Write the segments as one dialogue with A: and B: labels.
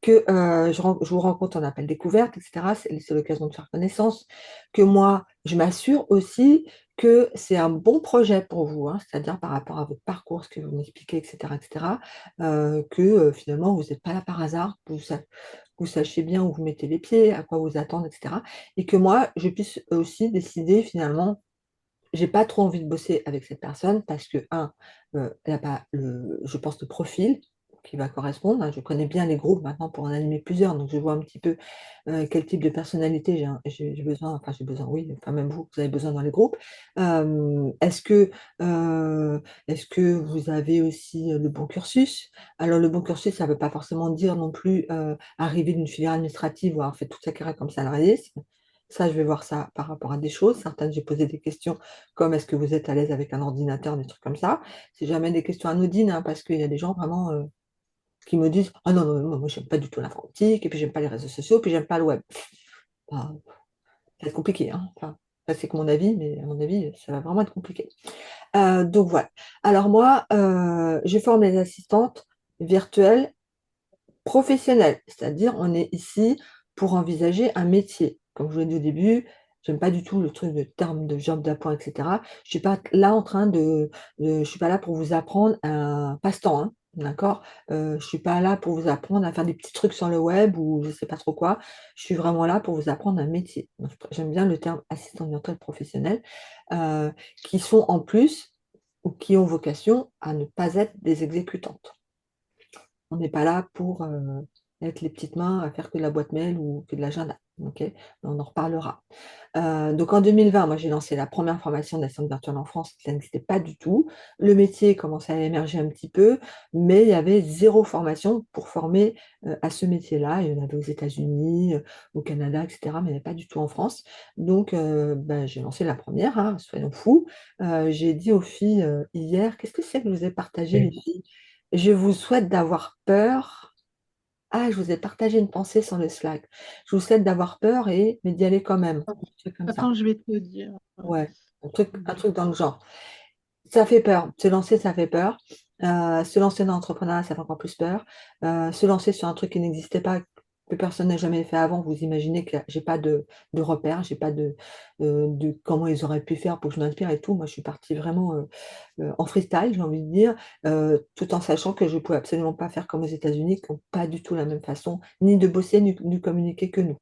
A: Que je vous rencontre en appel découverte, etc. C'est l'occasion de faire connaissance. Que moi, je m'assure aussi que c'est un bon projet pour vous, hein, c'est-à-dire par rapport à votre parcours, ce que vous m'expliquez, etc., etc., que finalement, vous n'êtes pas là par hasard, que vous sachiez bien où vous mettez les pieds, à quoi vous attendre, etc. Et que moi, je puisse aussi décider finalement, j'ai pas trop envie de bosser avec cette personne parce que, un, elle a pas je pense, le profil qui va correspondre, hein. Je connais bien les groupes maintenant pour en animer plusieurs, donc je vois un petit peu, quel type de personnalité j'ai besoin, enfin j'ai besoin, oui, enfin même vous avez besoin dans les groupes. Heu, est-ce que vous avez aussi, le bon cursus? Alors le bon cursus, ça veut pas forcément dire non plus, arriver d'une filière administrative ou avoir fait toute sa carrière comme salarié. Ça, je vais voir ça par rapport à des choses. Certaines, j'ai posé des questions comme: «Est-ce que vous êtes à l'aise avec un ordinateur?» Des trucs comme ça. C'est jamais des questions anodines, hein, parce qu'il y a des gens vraiment, qui me disent: «Ah non, non, non, moi j'aime pas du tout l'informatique et puis j'aime pas les réseaux sociaux, puis j'aime pas le web». Bah, ça va être compliqué, hein. Enfin, ça c'est que mon avis, mais à mon avis, ça va vraiment être compliqué. Donc voilà. Alors moi, je forme les assistantes virtuelles professionnelles, c'est-à-dire on est ici pour envisager un métier. Comme je vous l'ai dit au début, j'aime pas du tout le truc de terme de job d'appoint et cetera. Je suis pas là en train je suis pas là pour vous apprendre un passe-temps, hein, d'accord? Je suis pas là pour vous apprendre à faire des petits trucs sur le web ou je sais pas trop quoi. Je suis vraiment là pour vous apprendre un métier. Donc j'aime bien le terme assistante virtuelle professionnelle, heu, qui sont en plus ou qui ont vocation à ne pas être des exécutantes. On n'est pas là pour, être les petites mains à faire que de la boîte mail ou que de l'agenda, OK? On en reparlera. Donc en 2020, moi j'ai lancé la première formation d'assistante virtuelle en France, ça n'existait pas du tout. Le métier commençait à émerger un petit peu, mais il y avait zéro formation pour former, à ce métier-là. Il y en avait aux États-Unis, au Canada et cetera, mais il n'y en avait pas du tout en France. Donc bah, j'ai lancé la première, hein, soyons fous. J'ai dit aux filles, hier: «Qu'est-ce que c'est que je vous ai partagé les filles? Je vous souhaite d'avoir peur». Ah, je vous ai partagé une pensée sur le Slack. Je vous souhaite d'avoir peur mais d'y aller quand même. Un truc comme ça.
B: Attends, je vais te dire.
A: Ouais, un truc dans le genre. Ça fait peur. Se lancer, ça fait peur. Se lancer dans l'entrepreneuriat, ça fait encore plus peur. Se lancer sur un truc qui n'existait pas, que personne n'a jamais fait avant, vous imaginez que j'ai pas de repères, j'ai pas de comment ils auraient pu faire pour que je m'inspire et tout. Moi, je suis partie vraiment, en freestyle, j'ai envie de dire, tout en sachant que je pouvais absolument pas faire comme aux États-Unis, qui ont pas du tout la même façon ni de bosser, ni communiquer que nous.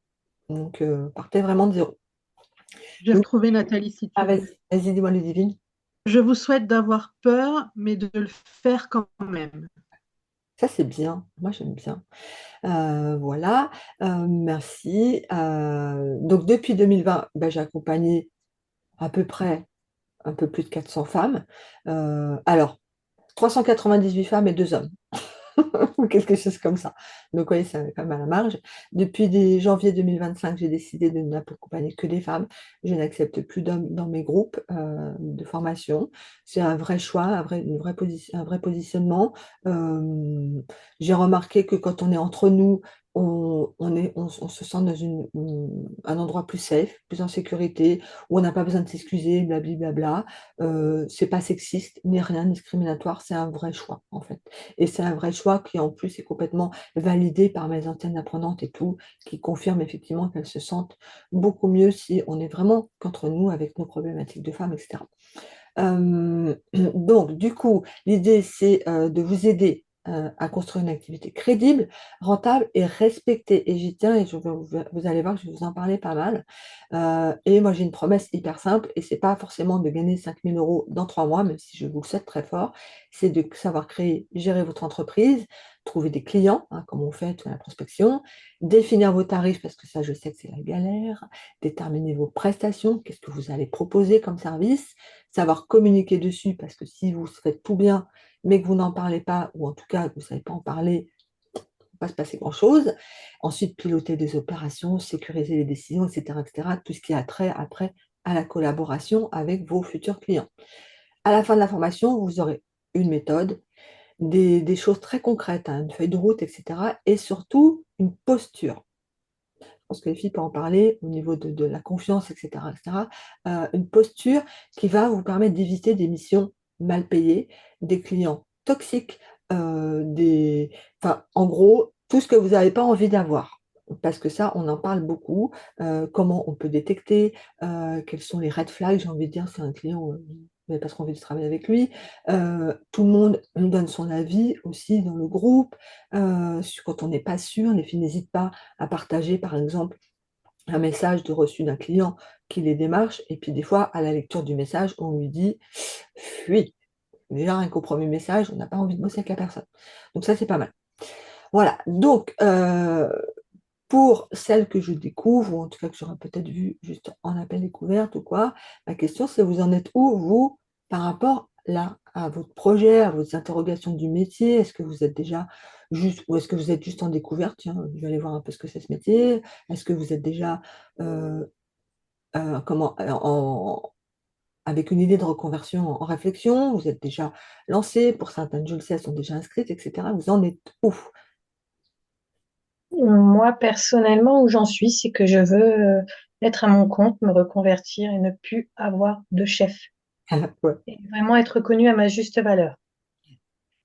A: Donc partais vraiment de zéro.
B: J'ai
A: Donc
B: retrouvé Nathalie, si
A: ah
B: tu veux.
A: vas-y, dis-moi Ludivine.
B: Je vous souhaite d'avoir peur, mais de le faire quand même.
A: Ça, c'est bien, moi j'aime bien. Voilà, merci. Donc depuis 2020, bah, j'ai accompagné à peu près un peu plus de 400 femmes. Alors 398 femmes et 2 hommes. Ou quelque chose comme ça. Donc, vous voyez, c'est quand même à la marge. Depuis janvier 2025, j'ai décidé de n'accompagner que des femmes. Je n'accepte plus d'hommes dans mes groupes de formation. C'est un vrai choix, un vrai positionnement. J'ai remarqué que quand on est entre nous, on se sent dans un endroit plus safe, plus en sécurité, où on n'a pas besoin de s'excuser, blablabla. C'est pas sexiste, ni rien, ni discriminatoire, c'est un vrai choix, en fait. Et c'est un vrai choix qui, en plus, est complètement validé par mes anciennes apprenantes et tout, qui confirment effectivement qu'elles se sentent beaucoup mieux si on est vraiment qu'entre nous avec nos problématiques de femmes, et cetera. Donc du coup, l'idée c'est, de vous aider, à construire une activité crédible, rentable et respectée et j'y tiens et je vais vous allez voir que je vais vous en parler pas mal. Et moi j'ai une promesse hyper simple et c'est pas forcément de gagner 5 000 € dans 3 mois, même si je vous le souhaite très fort, c'est de savoir créer, gérer votre entreprise, trouver des clients, hein, comme on fait toute la prospection, définir vos tarifs parce que ça je sais que c'est la galère, déterminer vos prestations, qu'est-ce que vous allez proposer comme service, savoir communiquer dessus parce que si vous faites tout bien, mais que vous n'en parlez pas ou en tout cas que vous ne savez pas en parler, il ne va pas se passer grand-chose. Ensuite, piloter des opérations, sécuriser les décisions et cetera, tout ce qui a trait après à la collaboration avec vos futurs clients. À la fin de la formation, vous aurez une méthode, des choses très concrètes, hein, une feuille de route et cetera et surtout une posture. pense que les filles peuvent en parler au niveau de la confiance, etc., etc., une posture qui va vous permettre d'éviter des missions mal payées, des clients toxiques, enfin, en gros, tout ce que vous n'avez pas envie d'avoir. Parce que ça, on en parle beaucoup. Comment on peut détecter, quels sont les red flags, j'ai envie de dire, c'est un client, vous n'avez pas trop envie de travailler avec lui. Tout le monde nous donne son avis aussi dans le groupe. Quand on n'est pas sûr, les filles n'hésitent pas à partager, par exemple, un message de reçu d'un client qui les démarche, et puis des fois, à la lecture du message, on lui dit: «Fuis». Déjà, rien qu'au premier message, on n'a pas envie de bosser avec la personne. Donc ça, c'est pas mal. Voilà, donc pour celles que je découvre, ou en tout cas que j'aurais peut-être vu juste en appel découverte ou quoi, ma question c'est: vous en êtes où, vous, par rapport là, à votre projet, à vos interrogations du métier? Est-ce que vous êtes déjà juste, ou est-ce que vous êtes juste en découverte? Tiens, je vais aller voir un peu ce que c'est ce métier. Est-ce que vous êtes déjà comment, avec une idée de reconversion en réflexion? Vous êtes déjà lancé? Pour certaines, je le sais, elles sont déjà inscrites, etc. Vous en êtes où?
C: Moi, personnellement, où j'en suis, c'est que je veux être à mon compte, me reconvertir et ne plus avoir de chef.
A: Ouais.
C: Et vraiment être reconnue à ma juste valeur.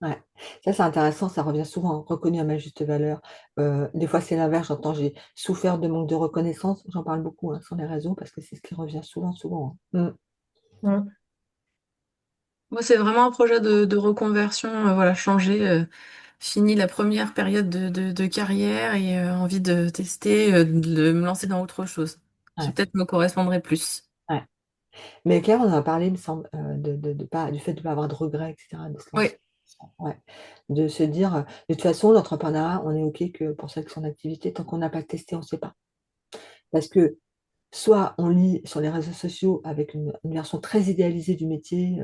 A: Ouais, ça c'est intéressant, ça revient souvent, hein, reconnu à ma juste valeur. Des fois c'est l'inverse, j'entends: «J'ai souffert de manque de reconnaissance». J'en parle beaucoup, hein, sur les réseaux parce que c'est ce qui revient souvent, souvent, hein.
C: Mm.
D: Moi, c'est vraiment un projet de reconversion, voilà, changer, fini la première période de carrière et envie de tester, de me lancer dans autre chose, qui
A: Ouais,
D: peut-être me correspondrait plus.
A: ouais. Mais Claire, on en a parlé, il me semble, de pas, du fait de ne pas avoir de regrets, et cetera, de se lancer.
D: Oui,
A: Ouais. De se dire, de toute façon, l'entrepreneuriat, on est OK que pour ça que son activité, tant qu'on n'a pas testé, on ne sait pas. Parce que soit on lit sur les réseaux sociaux avec une version très idéalisée du métier,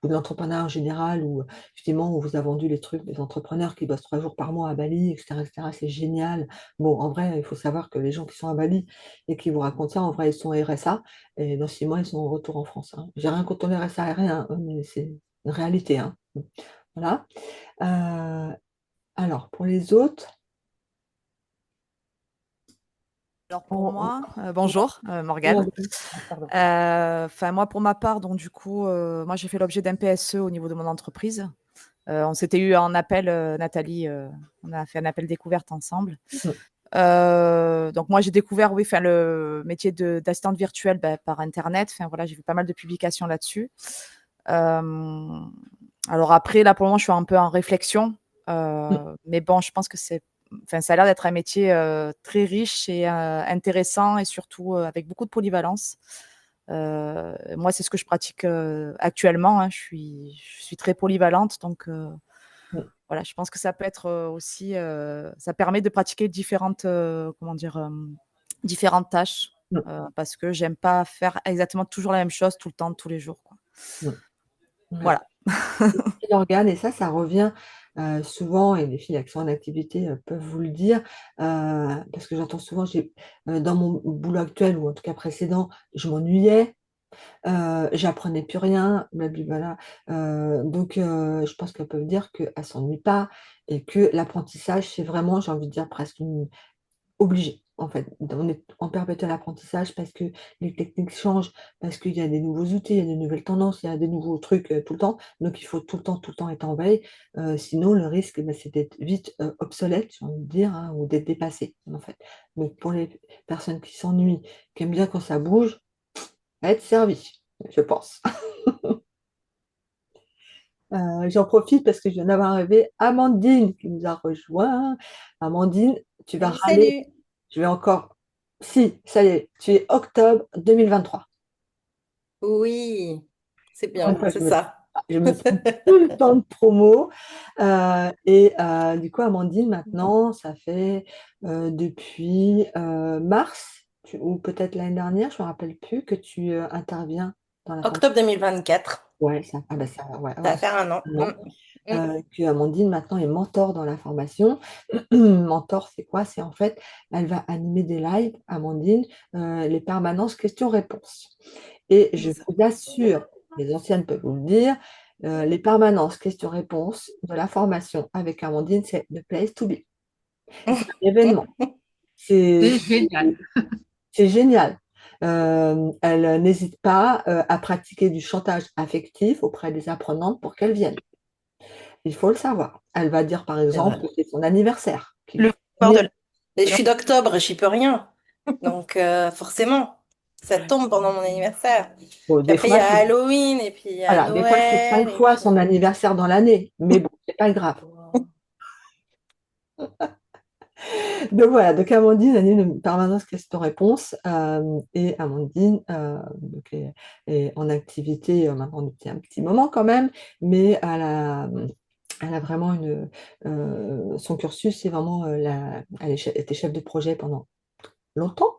A: ou de l'entrepreneuriat en général, où effectivement on vous a vendu les trucs des entrepreneurs qui bossent 3 jours par mois à Bali, et cetera, et cetera. C'est génial. Bon, en vrai, il faut savoir que les gens qui sont à Bali et qui vous racontent ça, en vrai, ils sont RSA, et dans 6 mois, ils sont en retour en France, hein. J'ai rien contre le RSA aérien, hein, mais c'est une réalité, hein. Voilà. Heu, alors pour les autres,
E: Alors pour
A: on
E: moi, bonjour, Morgane.
A: pardon.
E: Enfin moi pour ma part, donc du coup, moi j'ai fait l'objet d'un PSE au niveau de mon entreprise. On s'était eu en appel, Nathalie, on a fait un appel découverte ensemble.
A: Mmh.
E: Donc moi j'ai découvert, oui, enfin le métier d'assistante virtuelle, par internet. Enfin voilà, j'ai vu pas mal de publications là-dessus. Alors après là pour le moment je suis un peu en réflexion,
A: Mmh.
E: mais bon je pense que ça a l'air d'être un métier très riche et intéressant et surtout avec beaucoup de polyvalence. Moi, c'est ce que je pratique actuellement, hein. Je suis très polyvalente, donc
A: Mmh.
E: voilà, je pense que ça peut être aussi, ça permet de pratiquer différentes, comment dire, différentes tâches,
A: Mmh.
E: parce que j'aime pas faire exactement toujours la même chose tout le temps, tous les jours, quoi.
A: Mmh. Ouais.
E: Voilà.
A: L'organe, et ça revient, souvent, et les filles qui sont en activité, peuvent vous le dire, parce que j'entends souvent, dans mon boulot actuel, ou en tout cas précédent, je m'ennuyais, j'apprenais plus rien, blablabla, donc je pense qu'elles peuvent dire qu'elles ne s'ennuient pas, et que l'apprentissage, c'est vraiment, j'ai envie de dire, presque une obligé, en fait. On est en perpétuel apprentissage parce que les techniques changent, parce qu'il y a des nouveaux outils, il y a des nouvelles tendances, il y a des nouveaux trucs, tout le temps. Donc il faut tout le temps être en veille, sinon le risque, bah, c'est d'être vite, obsolète, j'ai envie de dire, hein, ou d'être dépassé, en fait. Donc pour les personnes qui s'ennuient, qui aiment bien quand ça bouge, à être servies, je pense. J'en profite parce que je viens d'avoir arrivé Amandine qui nous a rejoint. Amandine, tu vas
F: Salut,
A: râler.
F: salut.
A: Je vais encore. Si, ça y est, tu es octobre 2023.
F: Oui, c'est
A: Encore une
F: bien,
A: fois,
F: c'est ça.
A: je me trompe tout le temps de promo. Du coup, Amandine, maintenant, ça fait depuis mars, ou peut-être l'année dernière, je ne me rappelle plus, que tu interviens dans la formation.
F: Octobre 2024,
A: Ouais, ça, ah bah ça, ouais,
F: ça
A: ouais,
F: va faire un an.
A: non. Que Amandine maintenant est mentor dans la formation. Mentor, c'est quoi? C'est, en fait, elle va animer des lives, Amandine, les permanences questions-réponses. Et je vous assure, les anciennes peuvent vous le dire, les permanences questions-réponses de la formation avec Amandine, c'est the place to be. C'est un événement. C'est
B: C'est génial.
A: c'est génial. Elle n'hésite pas à pratiquer du chantage affectif auprès des apprenantes pour qu'elles viennent. Il faut le savoir. Elle va dire, par
F: C'est vrai.
A: exemple, que c'est son anniversaire, qu'il
F: Le
A: faut
F: pouvoir de
A: venir.
F: Et je suis d'octobre, j'y peux rien. Donc, forcément, ça tombe pendant mon anniversaire.
A: Bon,
F: Puis
A: des
F: après, il y
A: fois,
F: a Halloween, et puis il y a
A: voilà, des fois, c'est
F: Noël,
A: 5 fois son anniversaire dans l'année. Mais bon, c'est pas grave. Donc voilà, donc Amandine anime une permanence questions-réponses et Amandine donc est en activité maintenant depuis un petit moment quand même, mais elle a vraiment son cursus, c'est vraiment elle était chef de projet pendant longtemps,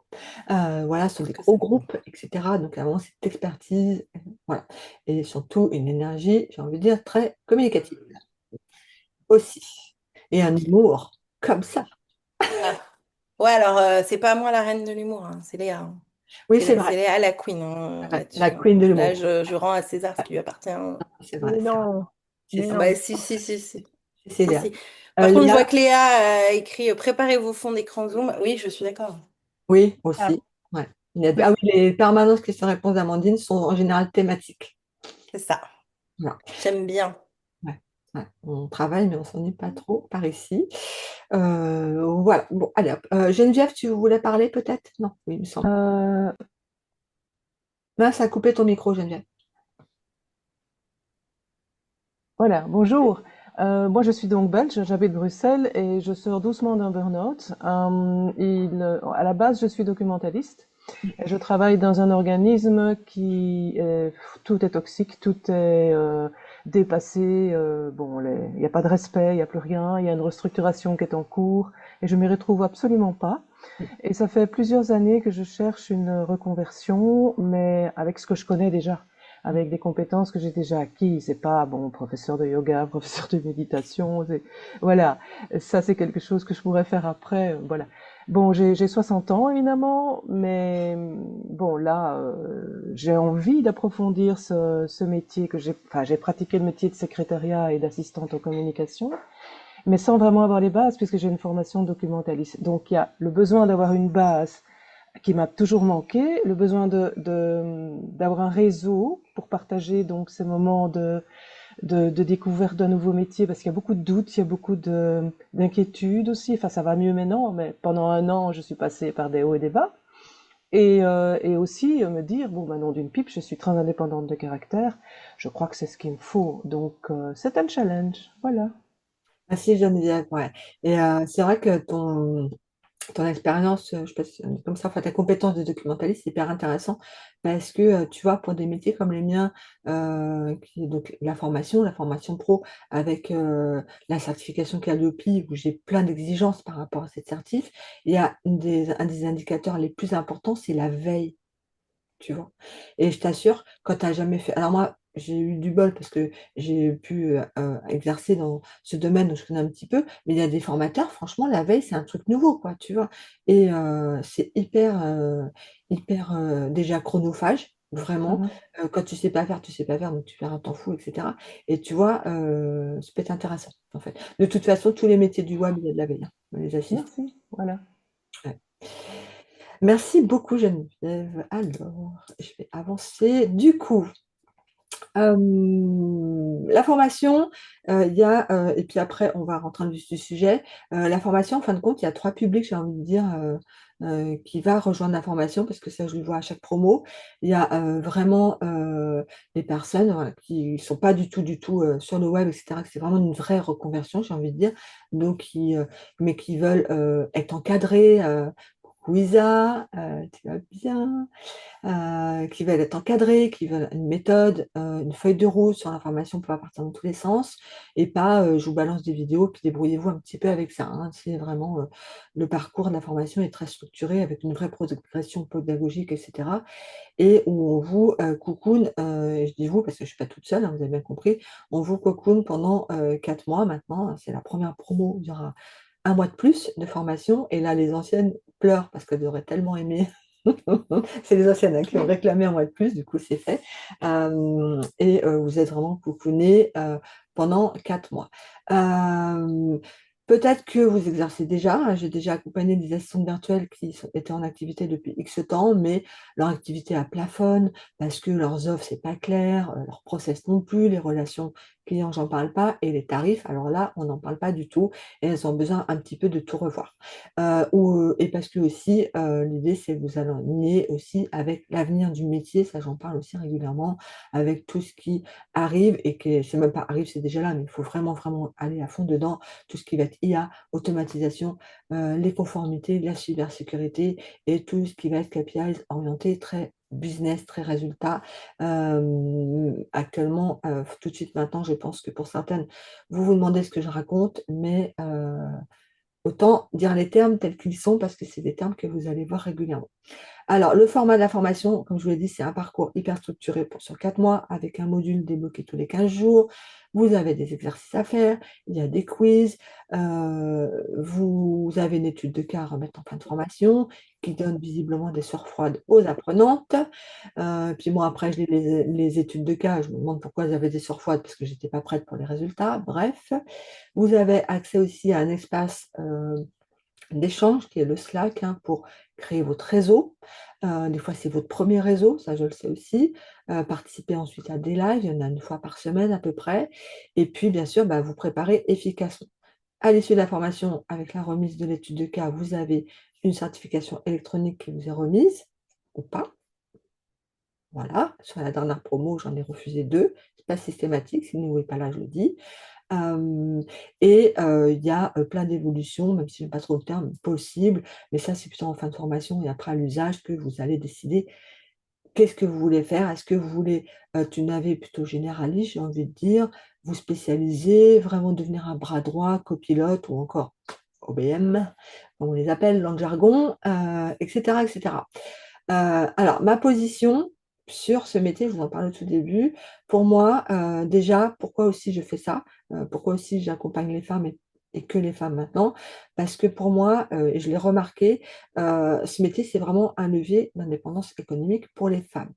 A: voilà, sur des gros groupes, etc. Donc elle a vraiment cette expertise, voilà, et surtout une énergie, j'ai envie de dire, très communicative aussi, et un humour comme ça.
F: Ah. Ouais, alors, c'est pas moi la reine de l'humour, hein, c'est Léa, hein.
A: Oui, c'est vrai.
F: C'est Léa la queen, hein,
A: La
F: là-dessus, hein.
A: queen de
F: Là,
A: l'humour.
F: je rends à César ce qui lui appartient, hein.
A: C'est vrai,
C: Mais
A: c'est vrai.
C: non,
A: C'est
C: mais
F: Ah
A: ça.
F: bah,
C: non.
F: si.
A: C'est
F: Si,
A: Léa.
F: si. Par contre, je vois
A: Léa,
F: que Léa a écrit Préparez vos fonds d'écran Zoom. Oui, je suis d'accord.
A: oui,
C: Ah,
A: aussi. Ouais.
B: Oui.
A: Ah oui, les permanences questions-réponses d'Amandine sont en général thématiques.
F: C'est ça.
A: Voilà.
F: J'aime bien.
A: Ouais. Ouais. On travaille, mais on s'ennuie pas trop par ici. Voilà. Bon, allez hop. Geneviève, tu voulais parler peut-être? Non, oui, il me semble.
G: Euh,
A: Là, ça a coupé ton micro, Geneviève.
G: voilà, bonjour. Moi, je suis donc belge, j'habite Bruxelles et je sors doucement d'un burn-out. À la base, je suis documentaliste et je travaille dans un organisme tout est toxique, tout est dépassé. Bon, il n'y a pas de respect, il n'y a plus rien. Il y a une restructuration qui est en cours et je m'y retrouve absolument pas. Et ça fait plusieurs années que je cherche une reconversion, mais avec ce que je connais déjà, avec des compétences que j'ai déjà acquises. C'est pas, bon, professeur de yoga, professeur de méditation, voilà. Ça, c'est quelque chose que je pourrais faire après, voilà. Bon, j'ai 60 ans, évidemment, mais bon, là, j'ai envie d'approfondir ce métier j'ai pratiqué le métier de secrétariat et d'assistante en communication, mais sans vraiment avoir les bases, puisque j'ai une formation documentaliste. Donc il y a le besoin d'avoir une base qui m'a toujours manqué, le besoin d'avoir un réseau pour partager donc ces moments de découverte d'un nouveau métier, parce qu'il y a beaucoup de doutes, il y a beaucoup d'inquiétudes aussi. Enfin, ça va mieux maintenant, mais pendant un an, je suis passée par des hauts et des bas. Et aussi me dire, bon, maintenant d'une pipe, je suis très indépendante de caractère. Je crois que c'est ce qu'il me faut. Donc, c'est un challenge. Voilà.
A: Merci, Geneviève. Ouais. Et c'est vrai que ton expérience, je sais pas si on dit comme ça, enfin ta compétence de documentaliste, c'est hyper intéressant parce que tu vois, pour des métiers comme les miens, donc la formation pro avec la certification Calliope, où j'ai plein d'exigences par rapport à cette certif, il y a un des indicateurs les plus importants, c'est la veille, tu vois. Et je t'assure, quand tu n'as jamais fait. Alors moi, j'ai eu du bol parce que j'ai pu exercer dans ce domaine où je connais un petit peu, mais il y a des formateurs, franchement, la veille, c'est un truc nouveau, quoi, tu vois. Et c'est hyper déjà chronophage, vraiment.
G: Mhm.
A: Quand tu sais pas faire, tu sais pas faire, donc tu perds un temps fou, etc. Et tu vois, ça peut être intéressant, en fait. De toute façon, tous les métiers du web, il y a de la veille, hein, les assistants.
G: Merci. Voilà.
A: Ouais. Merci beaucoup, Geneviève. Alors, je vais avancer. Du coup, la formation, il y a, et puis après, on va rentrer dans le vif du sujet. La formation, en fin de compte, il y a trois publics, j'ai envie de dire, qui va rejoindre la formation, parce que ça, je le vois à chaque promo. Il y a vraiment les personnes voilà, qui ne sont pas du tout sur le web, etc., que c'est vraiment une vraie reconversion, j'ai envie de dire, donc mais qui veulent être encadrés. Coucou Isa, tu vas bien? Qui veulent être encadrés, qui veulent une méthode, une feuille de route sur l'information pour partir dans tous les sens, et pas je vous balance des vidéos, puis débrouillez-vous un petit peu avec ça, hein. C'est vraiment le parcours de la formation est très structuré avec une vraie progression pédagogique, etc. Et où on vous cocoon, et je dis vous parce que je ne suis pas toute seule, hein, vous avez bien compris, on vous cocoon pendant 4 mois maintenant, hein. C'est la première promo, il y aura un mois de plus de formation, et là les anciennes pleurent parce qu'elles auraient tellement aimé. C'est les anciennes qui ont réclamé un mois de plus, du coup c'est fait. Et vous êtes vraiment coucouné pendant 4 mois. Peut-être que vous exercez déjà, hein. J'ai déjà accompagné des assistantes virtuelles étaient en activité depuis X temps, mais leur activité a plafonne parce que leurs offres, c'est pas clair, leurs process non plus, les relations clients, j'en parle pas, et les tarifs, alors là, on n'en parle pas du tout, et elles ont besoin un petit peu de tout revoir. Et parce que aussi, l'idée, c'est que vous aligner aussi avec l'avenir du métier, ça j'en parle aussi régulièrement, avec tout ce qui arrive et que c'est même pas arrive, c'est déjà là, mais il faut vraiment, vraiment aller à fond dedans, tout ce qui va être IA, automatisation, les conformités, la cybersécurité et tout ce qui va être KPIs orienté très business, très résultat. Actuellement, tout de suite maintenant, je pense que pour certaines, vous vous demandez ce que je raconte, mais autant dire les termes tels qu'ils sont parce que c'est des termes que vous allez voir régulièrement. Alors, le format de la formation, comme je vous l'ai dit, c'est un parcours hyper structuré sur 4 mois avec un module débloqué tous les 15 jours. Vous avez des exercices à faire, il y a des quiz, vous avez une étude de cas à remettre en fin de formation qui donne visiblement des sueurs froides aux apprenantes. Puis moi, après, je lis les études de cas, je me demande pourquoi elles avaient des sueurs froides parce que j'étais pas prête pour les résultats. Bref, vous avez accès aussi à un espace d'échange qui est le Slack, hein, pour créer votre réseau. Des fois, c'est votre premier réseau, ça je le sais aussi. Participer ensuite à des lives, il y en a une fois par semaine à peu près. Et puis, bien sûr, bah, vous préparez efficacement. À l'issue de la formation, avec la remise de l'étude de cas, vous avez une certification électronique qui vous est remise, ou pas. Voilà, sur la dernière promo, j'en ai refusé 2. C'est pas systématique, si vous n'est pas là, je le dis. Il y a plein d'évolutions, même si je n'aime pas trop le terme, possible, mais ça, c'est plutôt en fin de formation et après à l'usage que vous allez décider qu'est-ce que vous voulez faire. Est-ce que vous voulez une navet plutôt généraliste, j'ai envie de dire, vous spécialiser, vraiment devenir un bras droit, copilote ou encore OBM, comme on les appelle dans le jargon, etc., etc. Alors, ma position sur ce métier, je vous en parlais au tout début, pour moi, déjà, pourquoi aussi je fais ça? Pourquoi aussi j'accompagne les femmes et que les femmes maintenant? Parce que pour moi, et je l'ai remarqué, ce métier, c'est vraiment un levier d'indépendance économique pour les femmes.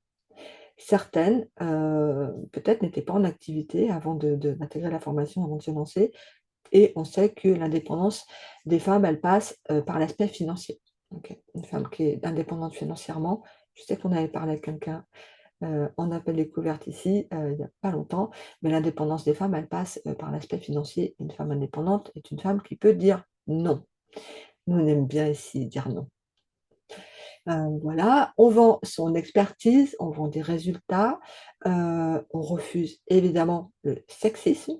A: Certaines, peut-être n'étaient pas en activité avant d'intégrer la formation, avant de se lancer, et on sait que l'indépendance des femmes, elle passe par l'aspect financier. Ok. Une femme qui est indépendante financièrement, je sais qu'on avait parlé avec quelqu'un en appel découverte ici, il n'y a pas longtemps, mais l'indépendance des femmes, elle passe par l'aspect financier. Une femme indépendante est une femme qui peut dire non. Nous, on aime bien ici dire non. Voilà, on vend son expertise, on vend des résultats, on refuse évidemment le sexisme.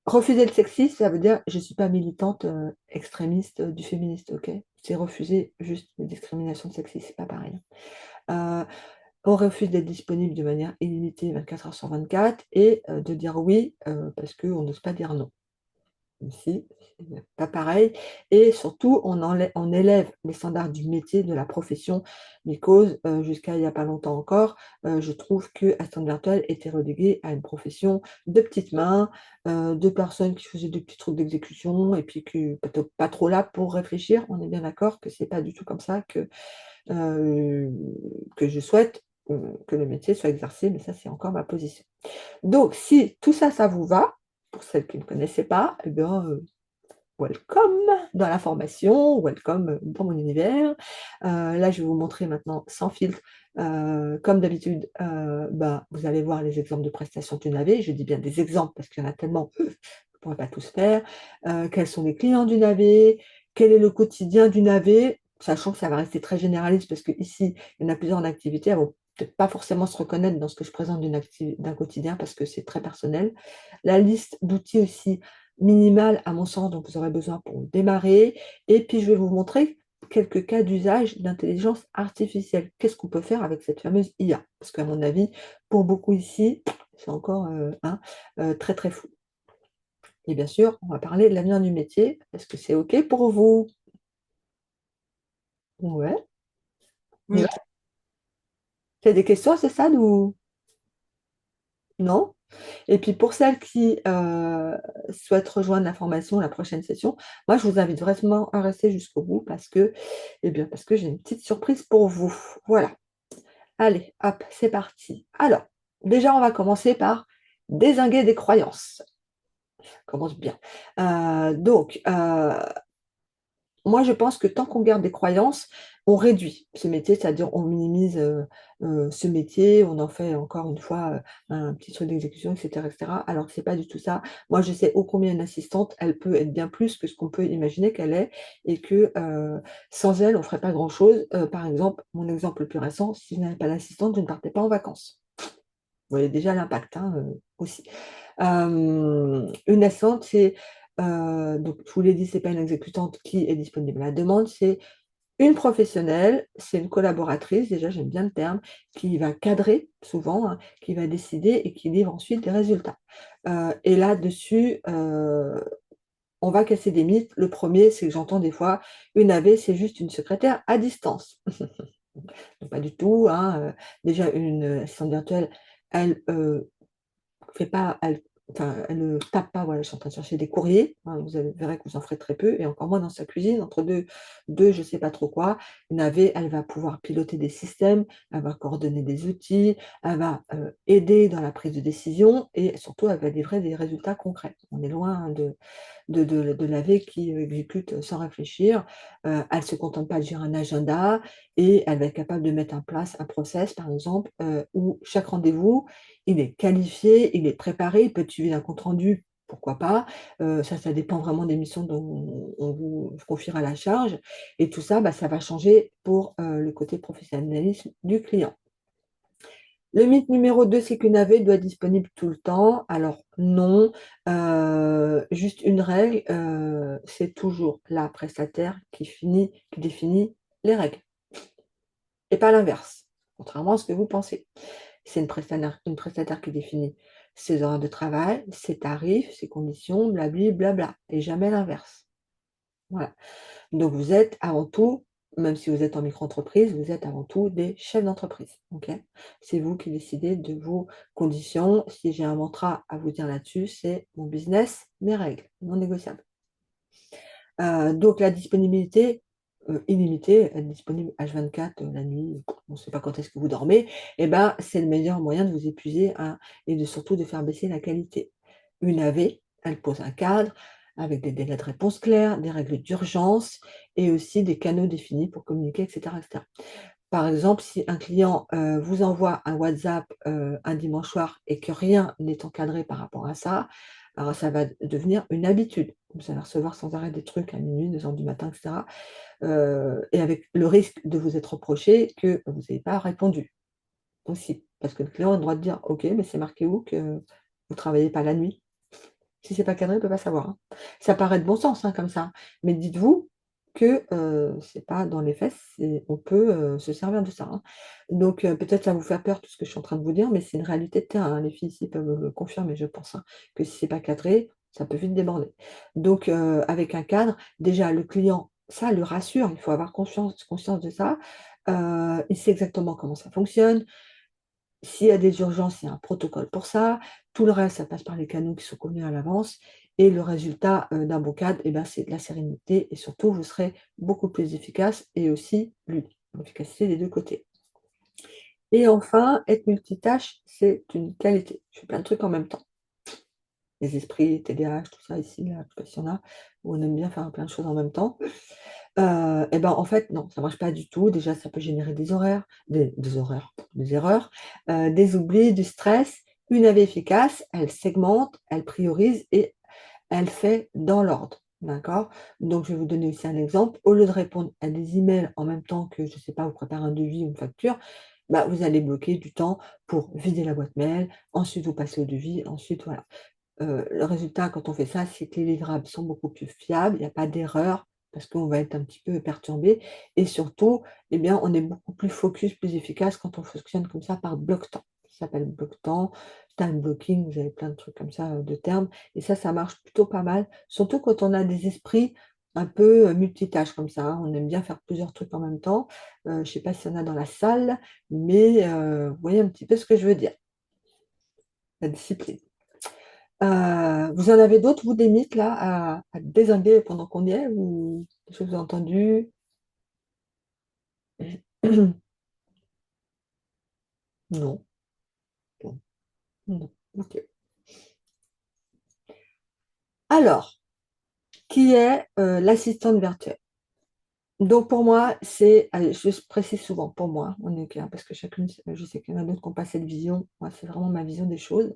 A: Refuser le sexisme, ça veut dire je ne suis pas militante extrémiste du féministe, ok? C'est refuser juste les discriminations sexistes, c'est pas pareil. On refuse d'être disponible de manière illimitée 24 heures sur 24 et de dire oui parce qu'on n'ose pas dire non. Ici, c'est pas pareil. Et surtout, on élève les standards du métier, de la profession, because jusqu'à il n'y a pas longtemps encore, je trouve que assistante virtuelle était reléguée à une profession de petites mains, de personnes qui faisaient des petits trucs d'exécution et puis qui peut-être pas trop là pour réfléchir. On est bien d'accord que c'est pas du tout comme ça que je souhaite que le métier soit exercé, mais ça, c'est encore ma position. Donc, si tout ça, ça vous va, pour celles qui ne connaissaient pas, eh bien, welcome dans la formation, welcome dans mon univers. Là, je vais vous montrer maintenant sans filtre. Comme d'habitude, vous allez voir les exemples de prestations que vous avez. Je dis bien des exemples parce qu'il y en a tellement, je ne pourrais pas tous faire. Quels sont les clients du navet? Quel est le quotidien du navet? Sachant que ça va rester très généraliste parce qu'ici, il y en a plusieurs en activité. Elles vont peut-être pas forcément se reconnaître dans ce que je présente d'un quotidien parce que c'est très personnel. La liste d'outils aussi minimale, à mon sens, dont vous aurez besoin pour démarrer. Et puis, je vais vous montrer quelques cas d'usage d'intelligence artificielle. Qu'est-ce qu'on peut faire avec cette fameuse IA? Parce qu'à mon avis, pour beaucoup ici, c'est encore très, très fou. Et bien sûr, on va parler de l'avenir du métier. Est-ce que c'est OK pour vous? Ouais.
D: Oui.
A: Tu as des questions à ce stade ou non? Et puis pour celles qui souhaitent rejoindre la formation, la prochaine session, moi je vous invite vraiment à rester jusqu'au bout parce que j'ai une petite surprise pour vous. Voilà. Allez, hop, c'est parti. Alors, déjà on va commencer par dézinguer des croyances. Commence bien. Donc, moi, je pense que tant qu'on garde des croyances, on réduit ce métier, c'est-à-dire on minimise ce métier, on en fait encore une fois un petit truc d'exécution, etc., etc. Alors que c'est pas du tout ça. Moi, je sais ô combien une assistante, elle peut être bien plus que ce qu'on peut imaginer qu'elle est, et que sans elle, on ferait pas grand-chose. Par exemple, mon exemple le plus récent, si je n'avais pas d'assistante, je ne partais pas en vacances. Vous voyez déjà l'impact hein, aussi. Une assistante, c'est, donc je vous l'ai dit, c'est pas une exécutante qui est disponible à la demande, c'est une professionnelle, c'est une collaboratrice, déjà j'aime bien le terme, qui va cadrer souvent, hein, qui va décider et qui livre ensuite des résultats. Et là-dessus, on va casser des mythes. Le premier, c'est que j'entends des fois, une AV, c'est juste une secrétaire à distance. Donc, pas du tout, hein, déjà une assistante virtuelle, elle fait pas, elle ne tape pas, voilà, je suis en train de chercher des courriers, hein, vous verrez que vous en ferez très peu, et encore moins dans sa cuisine, entre deux je ne sais pas trop quoi. Une AV, elle va pouvoir piloter des systèmes, elle va coordonner des outils, elle va aider dans la prise de décision, et surtout, elle va livrer des résultats concrets. On est loin hein, de l'AV qui exécute sans réfléchir. Elle ne se contente pas de gérer un agenda, et elle va être capable de mettre en place un process, par exemple, où chaque rendez-vous, il est qualifié, il est préparé, il peut être suivi d'un compte-rendu, pourquoi pas. Ça dépend vraiment des missions dont on vous confiera la charge. Et tout ça, bah, ça va changer pour le côté professionnalisme du client. Le mythe numéro 2, c'est qu'une AV doit être disponible tout le temps. Alors non, juste une règle, c'est toujours la prestataire qui définit les règles, et pas l'inverse, contrairement à ce que vous pensez. C'est une prestataire qui définit ses horaires de travail, ses tarifs, ses conditions, blabli, blabla, et jamais l'inverse. Voilà. Donc vous êtes avant tout, même si vous êtes en micro-entreprise, vous êtes avant tout des chefs d'entreprise. Ok, c'est vous qui décidez de vos conditions. Si j'ai un mantra à vous dire là-dessus, c'est mon business, mes règles, non négociables. Donc la disponibilité illimitée, être disponible H24 la nuit, on ne sait pas quand est-ce que vous dormez, et ben, c'est le meilleur moyen de vous épuiser hein, et surtout de faire baisser la qualité. Une AV, elle pose un cadre avec des délais de réponse clairs, des règles d'urgence et aussi des canaux définis pour communiquer, etc. etc. Par exemple, si un client vous envoie un WhatsApp un dimanche soir et que rien n'est encadré par rapport à ça, alors ça va devenir une habitude. Vous allez recevoir sans arrêt des trucs à minuit, 2 heures du matin, etc. Et avec le risque de vous être reproché que vous n'avez pas répondu aussi. Parce que le client a le droit de dire: «OK, mais c'est marqué où que vous ne travaillez pas la nuit?» Si c'est pas cadré, il ne peut pas savoir, hein. Ça paraît de bon sens, hein, comme ça, mais dites-vous que, c'est pas dans les faits, on peut, se servir de ça, hein. Donc peut-être ça va vous faire peur tout ce que je suis en train de vous dire, mais c'est une réalité de terrain, hein. Les filles ici peuvent le confirmer, je pense, hein, que si c'est pas cadré, ça peut vite déborder. Donc avec un cadre, déjà le client, ça le rassure, il faut avoir conscience de ça. Il sait exactement comment ça fonctionne. S'il y a des urgences, il y a un protocole pour ça. Tout le reste, ça passe par les canaux qui sont connus à l'avance, et le résultat, d'un bon cadre et ben, c'est de la sérénité, et surtout vous serez beaucoup plus efficace, et aussi lui. L'efficacité des 2 côtés. Et enfin, être multitâche, c'est une qualité. Je fais plein de trucs en même temps. Les esprits, TDAH, tout ça ici, là, je sais pas s'il y en a, où on aime bien faire plein de choses en même temps. Et ben, en fait, non, ça marche pas du tout. Déjà, ça peut générer des erreurs, des oublis, du stress. Une AV efficace, elle segmente, elle priorise et elle fait dans l'ordre. D'accord? Donc, je vais vous donner aussi un exemple. Au lieu de répondre à des emails en même temps que, je ne sais pas, vous préparez un devis ou une facture, bah, vous allez bloquer du temps pour vider la boîte mail, ensuite vous passez au devis, ensuite voilà. Le résultat, quand on fait ça, c'est que les livrables sont beaucoup plus fiables, il n'y a pas d'erreur, parce qu'on va être un petit peu perturbé, et surtout, eh bien, on est beaucoup plus focus, plus efficace quand on fonctionne comme ça par bloc-temps. Ça s'appelle bloc-temps, time blocking, vous avez plein de trucs comme ça, de termes, et ça marche plutôt pas mal, surtout quand on a des esprits un peu multitâches comme ça, hein. On aime bien faire plusieurs trucs en même temps. Je ne sais pas s'il y en a dans la salle, mais vous voyez un petit peu ce que je veux dire. La discipline. Vous en avez d'autres, vous, des mythes là, à dézinguer pendant qu'on y est, ou des choses que vous avez entendues? Non. Bon, non. Ok. Alors, qui est l'assistante virtuelle? Donc pour moi, je précise souvent, pour moi, on est clair, parce que chacune, je sais qu'il y en a d'autres qui n'ont pas cette vision, moi c'est vraiment ma vision des choses.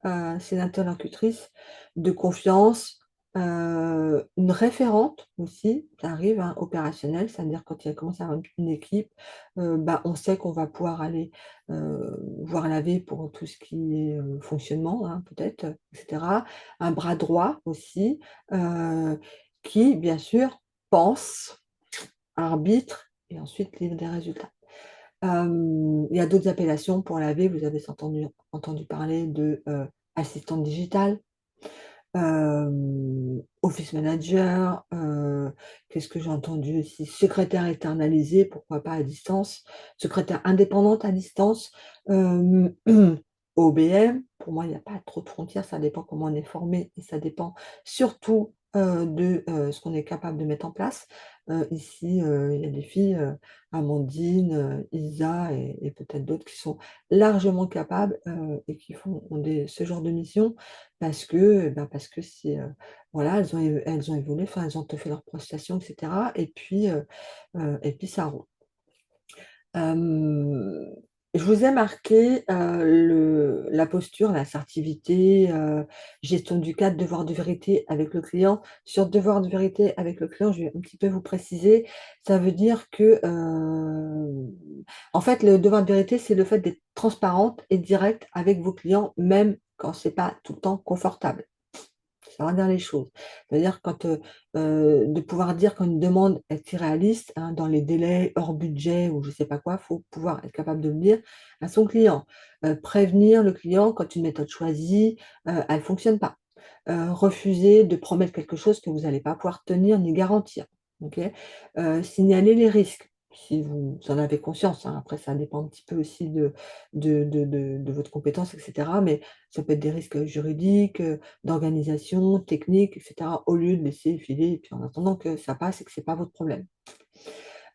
A: C'est l'interlocutrice de confiance, une référente aussi, ça arrive, hein, opérationnelle, c'est-à-dire quand il commence à avoir une équipe, bah, on sait qu'on va pouvoir aller voir laver pour tout ce qui est fonctionnement, hein, peut-être, etc. Un bras droit aussi, qui, bien sûr, pense, arbitre et ensuite livre des résultats. Il y a d'autres appellations pour laver, vous avez entendu parler de assistante digitale, office manager, qu'est-ce que j'ai entendu aussi? Secrétaire externalisée, pourquoi pas à distance, secrétaire indépendante à distance, OBM, pour moi il n'y a pas trop de frontières, ça dépend comment on est formé et ça dépend surtout de ce qu'on est capable de mettre en place. Ici, il y a des filles, Amandine, Isa et peut-être d'autres qui sont largement capables et qui ont ce genre de mission parce que voilà, elles ont évolué, enfin, elles ont fait leurs prestations, etc. Et puis ça roule. Euh, je vous ai marqué la posture, l'assertivité, gestion du cadre, devoir de vérité avec le client. Sur devoir de vérité avec le client, je vais un petit peu vous préciser. Ça veut dire que, en fait, le devoir de vérité, c'est le fait d'être transparente et directe avec vos clients, même quand c'est pas tout le temps confortable. Ça va dire les choses. C'est-à-dire de pouvoir dire quand une demande est irréaliste, hein, dans les délais hors budget ou je ne sais pas quoi, il faut pouvoir être capable de le dire à son client. Prévenir le client quand une méthode choisie, elle ne fonctionne pas. Refuser de promettre quelque chose que vous n'allez pas pouvoir tenir ni garantir. Ok. Signaler les risques, si vous en avez conscience, hein. Après, ça dépend un petit peu aussi de votre compétence, etc. Mais ça peut être des risques juridiques, d'organisation, technique, etc., au lieu de laisser filer, et puis en attendant que ça passe et que ce n'est pas votre problème.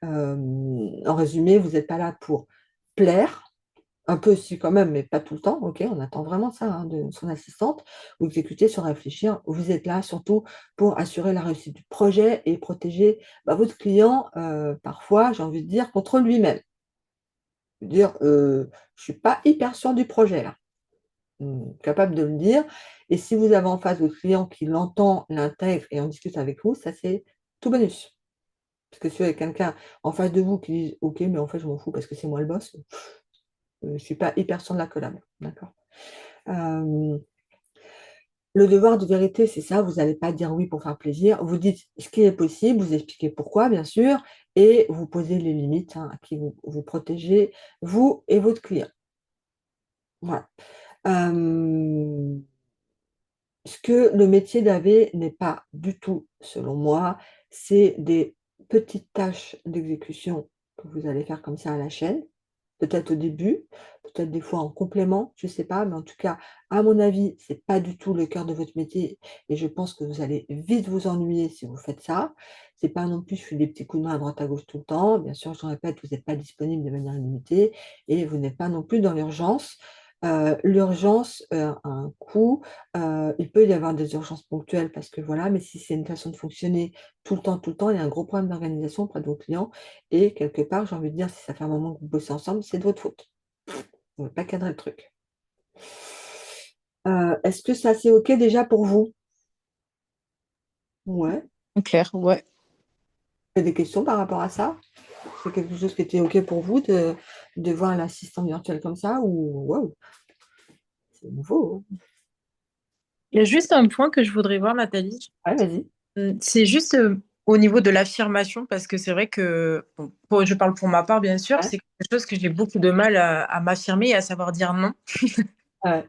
A: En résumé, vous n'êtes pas là pour plaire, un peu aussi quand même, mais pas tout le temps, ok, on attend vraiment ça, hein, de son assistante, ou exécuter sans réfléchir. Vous êtes là surtout pour assurer la réussite du projet et protéger votre client, parfois, j'ai envie de dire, contre lui-même. Dire, je ne suis pas hyper sûr du projet là. Capable de le dire. Et si vous avez en face votre client qui l'entend, l'intègre et en discute avec vous, ça c'est tout bonus. Parce que si vous avez quelqu'un en face de vous qui dit ok, mais en fait je m'en fous parce que c'est moi le boss, je ne suis pas hyper sûr de la collab. D'accord. Le devoir de vérité, c'est ça, vous n'allez pas dire oui pour faire plaisir, vous dites ce qui est possible, vous expliquez pourquoi, bien sûr, et vous posez les limites, hein, qui vous protégez, vous et votre client. Voilà. Ce que le métier d'AV n'est pas du tout, selon moi, c'est des petites tâches d'exécution que vous allez faire comme ça à la chaîne, peut-être au début, peut-être des fois en complément, je ne sais pas, mais en tout cas, à mon avis, ce n'est pas du tout le cœur de votre métier et je pense que vous allez vite vous ennuyer si vous faites ça. Ce n'est pas non plus, je fais des petits coups de main à droite à gauche tout le temps. Bien sûr, je répète, vous n'êtes pas disponible de manière illimitée et vous n'êtes pas non plus dans l'urgence. L'urgence a un coût, il peut y avoir des urgences ponctuelles parce que voilà, mais si c'est une façon de fonctionner tout le temps, il y a un gros problème d'organisation auprès de vos clients et quelque part, j'ai envie de dire, si ça fait un moment que vous bossez ensemble, c'est de votre faute. Vous n'avez pas cadré le truc. Est-ce que ça c'est OK déjà pour vous? Ouais.
E: Clair, ouais.
A: Vous avez des questions par rapport à ça? C'est quelque chose qui était OK pour vous de voir l'assistant virtuel comme ça ou waouh, c'est nouveau, hein.
H: Il y a juste un point que je voudrais voir, Nathalie.
A: Ouais, vas-y.
H: C'est juste au niveau de l'affirmation, parce que c'est vrai que, bon, je parle pour ma part, bien sûr,
A: Ouais.
H: c'est quelque chose que j'ai beaucoup de mal à m'affirmer et à savoir dire non.
A: Ouais.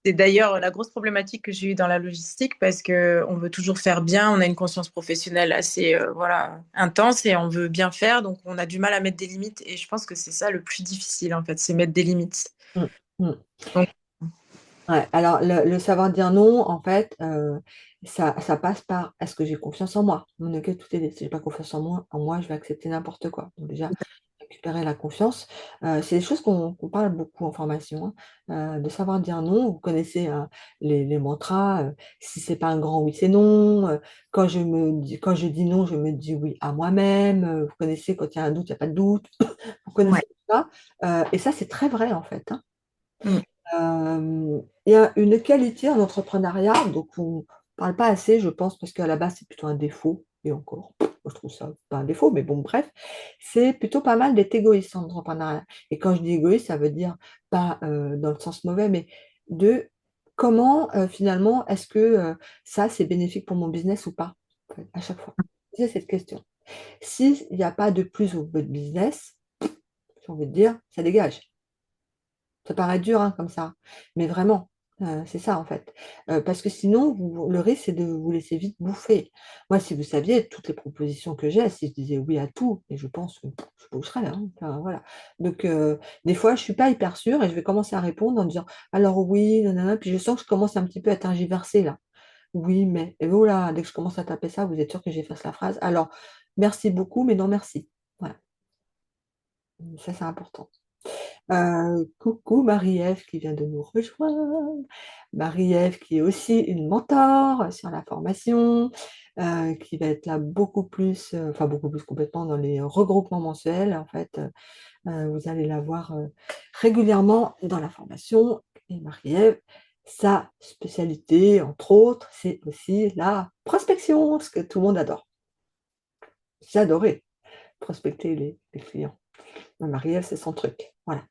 H: C'est d'ailleurs la grosse problématique que j'ai eue dans la logistique parce que on veut toujours faire bien, on a une conscience professionnelle assez voilà, intense et on veut bien faire, donc on a du mal à mettre des limites. Et je pense que c'est ça le plus difficile, en fait, c'est mettre des limites.
A: Mm, mm.
H: Donc,
A: Ouais, alors le savoir dire non, en fait, ça passe par est-ce que j'ai confiance en moi? Mon ok, tout est dit. Si j'ai pas confiance en moi, je vais accepter n'importe quoi. Donc déjà, il y a récupérer la confiance. C'est des choses qu'on parle beaucoup en formation, hein, de savoir dire non. Vous connaissez les mantras, si c'est pas un grand oui, c'est non. Quand je dis non, je me dis oui à moi-même. Vous connaissez quand il y a un doute, il n'y a pas de doute. Vous
H: Ouais.
A: connaissez tout ça. Et ça, c'est très vrai en fait, hein.
H: Mm.
A: Il y a une qualité en entrepreneuriat, donc on ne parle pas assez, je pense, parce qu'à la base, c'est plutôt un défaut, et encore, moi, je trouve ça pas un défaut, mais bon, bref, c'est plutôt pas mal d'être égoïste en entrepreneuriat. Et quand je dis égoïste, ça veut dire pas dans le sens mauvais, mais de comment finalement est-ce que ça, c'est bénéfique pour mon business ou pas, en fait, à chaque fois. C'est cette question. S'il n'y a pas de plus au votre business, j'ai envie de dire, ça dégage. Ça paraît dur hein, comme ça, mais vraiment, c'est ça en fait. Parce que sinon, le risque, c'est de vous laisser vite bouffer. Moi, si vous saviez toutes les propositions que j'ai, si je disais oui à tout, et je pense que je sais pas où je serais, hein, enfin, voilà. Donc, des fois, je suis pas hyper sûre et je vais commencer à répondre en disant alors oui, nanana, puis je sens que je commence un petit peu à tergiverser là. Oui, mais, et voilà, dès que je commence à taper ça, vous êtes sûr que j'efface la phrase. Alors, merci beaucoup, mais non merci. Voilà, ça c'est important. Coucou Marie-Ève qui vient de nous rejoindre. Marie-Ève qui est aussi une mentor sur la formation, qui va être là beaucoup plus, enfin beaucoup plus complètement dans les regroupements mensuels. En fait, vous allez la voir régulièrement dans la formation. Et Marie-Ève, sa spécialité, entre autres, c'est aussi la prospection, ce que tout le monde adore. J'adorais prospecter les clients. Marie-Ève, c'est son truc. Voilà.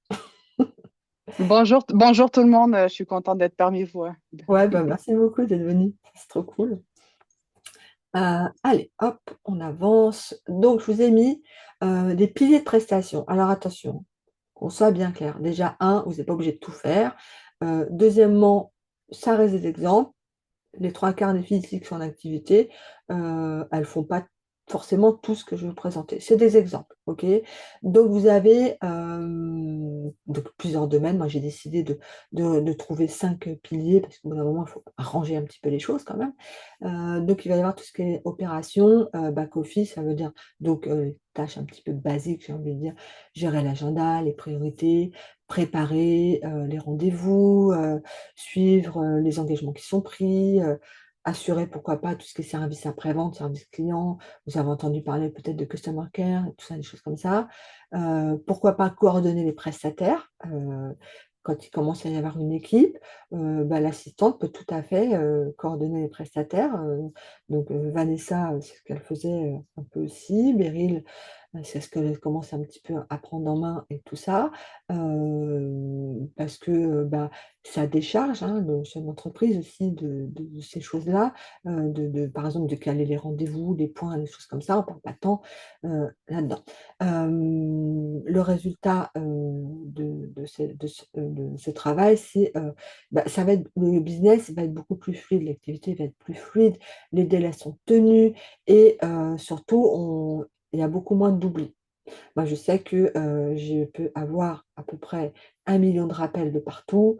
I: Bonjour, bonjour tout le monde, je suis contente d'être parmi vous, hein.
A: Ouais, bah, merci beaucoup d'être venu. C'est trop cool. Allez, hop, on avance. Donc, je vous ai mis des piliers de prestation. Alors, attention, qu'on soit bien clair. Déjà, un, vous n'êtes pas obligé de tout faire. Deuxièmement, ça reste des exemples. Les trois quarts des filles ici qui sont en activité, elles font pas forcément tout ce que je vais vous présenter. C'est des exemples, ok? Donc vous avez donc plusieurs domaines. Moi j'ai décidé de trouver 5 piliers parce qu'au bout d'un moment il faut arranger un petit peu les choses quand même. Donc il va y avoir tout ce qui est opération, back office, ça veut dire donc les tâches un petit peu basiques, j'ai envie de dire, gérer l'agenda, les priorités, préparer les rendez-vous, suivre les engagements qui sont pris, assurer pourquoi pas tout ce qui est service après-vente, service client. Vous avez entendu parler peut-être de customer care, tout ça, des choses comme ça. Pourquoi pas coordonner les prestataires. Quand il commence à y avoir une équipe, bah, l'assistante peut tout à fait coordonner les prestataires. Donc Vanessa, c'est ce qu'elle faisait un peu aussi. Beryl, c'est ce qu'elle commence un petit peu à prendre en main et tout ça. Parce que bah, ça décharge hein, le chef d'entreprise aussi de ces choses-là, par exemple de caler les rendez-vous, les points, des choses comme ça, on ne perd pas de temps là-dedans. Le résultat de ce travail, c'est bah, ça va être, le business va être beaucoup plus fluide, l'activité va être plus fluide, les délais sont tenus et surtout, il y a beaucoup moins d'oubli. Moi, je sais que je peux avoir à peu près 1 million de rappels de partout.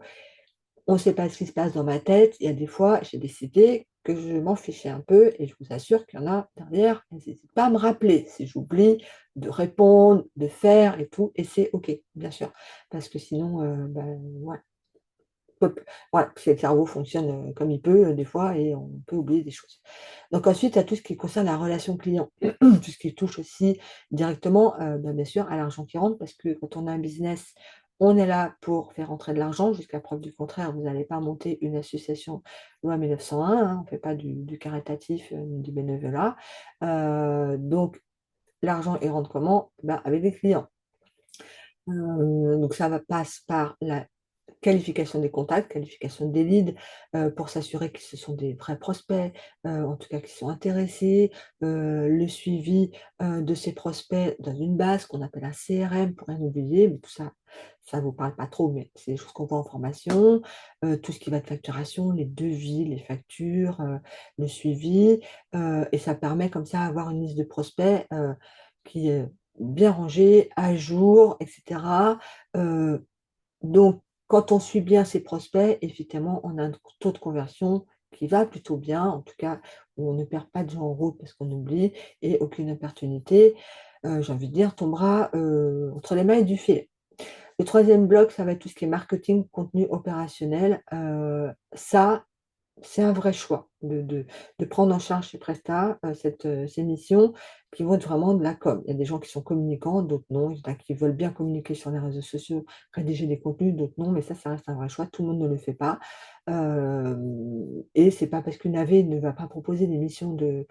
A: On ne sait pas ce qui se passe dans ma tête. Il y a des fois, j'ai décidé que je m'en fichais un peu et je vous assure qu'il y en a derrière. N'hésitez pas à me rappeler si j'oublie de répondre, de faire et tout. Et c'est OK, bien sûr. Parce que sinon, ben, ouais, voilà, parce que le cerveau fonctionne comme il peut des fois et on peut oublier des choses. Donc ensuite, il y a tout ce qui concerne la relation client, tout ce qui touche aussi directement, bah, bien sûr, à l'argent qui rentre, parce que quand on a un business, on est là pour faire rentrer de l'argent. Jusqu'à preuve du contraire, vous n'allez pas monter une association loi 1901, hein, on ne fait pas du caritatif ni du bénévolat. Donc l'argent, il rentre comment? Ben, avec des clients. Donc ça passe par la qualification des contacts, qualification des leads, pour s'assurer que ce sont des vrais prospects, en tout cas qui sont intéressés, le suivi, de ces prospects dans une base qu'on appelle un CRM pour rien oublier, mais tout ça, ça ne vous parle pas trop, mais c'est des choses qu'on voit en formation, tout ce qui va être facturation, les devis, les factures, le suivi, et ça permet comme ça d'avoir une liste de prospects, qui est bien rangée, à jour et cetera. Donc quand on suit bien ses prospects, effectivement, on a un taux de conversion qui va plutôt bien, en tout cas, où on ne perd pas de gens en route parce qu'on oublie et aucune opportunité. j'ai envie de dire, tombera entre les mailles du filet. Le troisième bloc, ça va être tout ce qui est marketing, contenu opérationnel. Ça, c'est un vrai choix de prendre en charge ces prestats, ces missions qui vont être vraiment de la com. Il y a des gens qui sont communicants, d'autres non. Il y en a qui veulent bien communiquer sur les réseaux sociaux, rédiger des contenus, d'autres non, mais ça reste un vrai choix. Tout le monde ne le fait pas. Et c'est pas parce qu'une AV ne va pas proposer des missions de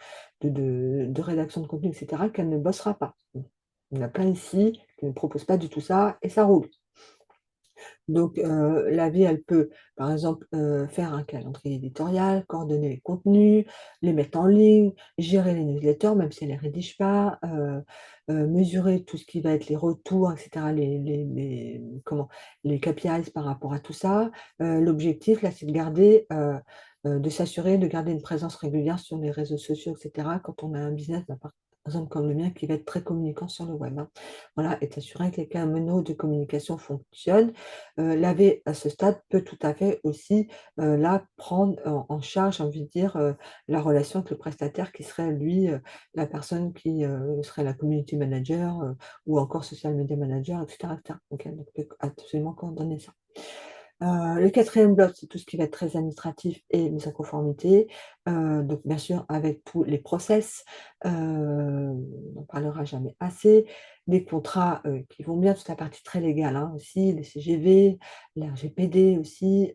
A: rédaction de contenu, etc., qu'elle ne bossera pas. Il y en a plein ici qui ne proposent pas du tout ça et ça roule. Donc, la vie, elle peut, par exemple, faire un calendrier éditorial, coordonner les contenus, les mettre en ligne, gérer les newsletters, même si elle ne les rédige pas, mesurer tout ce qui va être les retours, et cetera, les KPIs par rapport à tout ça. L'objectif, là, c'est de garder, de s'assurer de garder une présence régulière sur les réseaux sociaux, et cetera, quand on a un business, bah, par exemple comme le mien, qui va être très communicant sur le web, hein. Voilà, et s'assurer que les canaux de communication fonctionnent. L'AV à ce stade peut tout à fait aussi, là, prendre en charge, j'ai envie de dire, la relation avec le prestataire qui serait lui, la personne qui, serait la community manager, ou encore social media manager, et cetera, et cetera. Donc elle peut absolument coordonner ça. Le quatrième bloc, c'est tout ce qui va être très administratif et mise en conformité. Donc bien sûr avec tous les process, on n'en parlera jamais assez. Les contrats, qui vont bien, toute la partie très légale, hein, aussi, les CGV, l'RGPD aussi,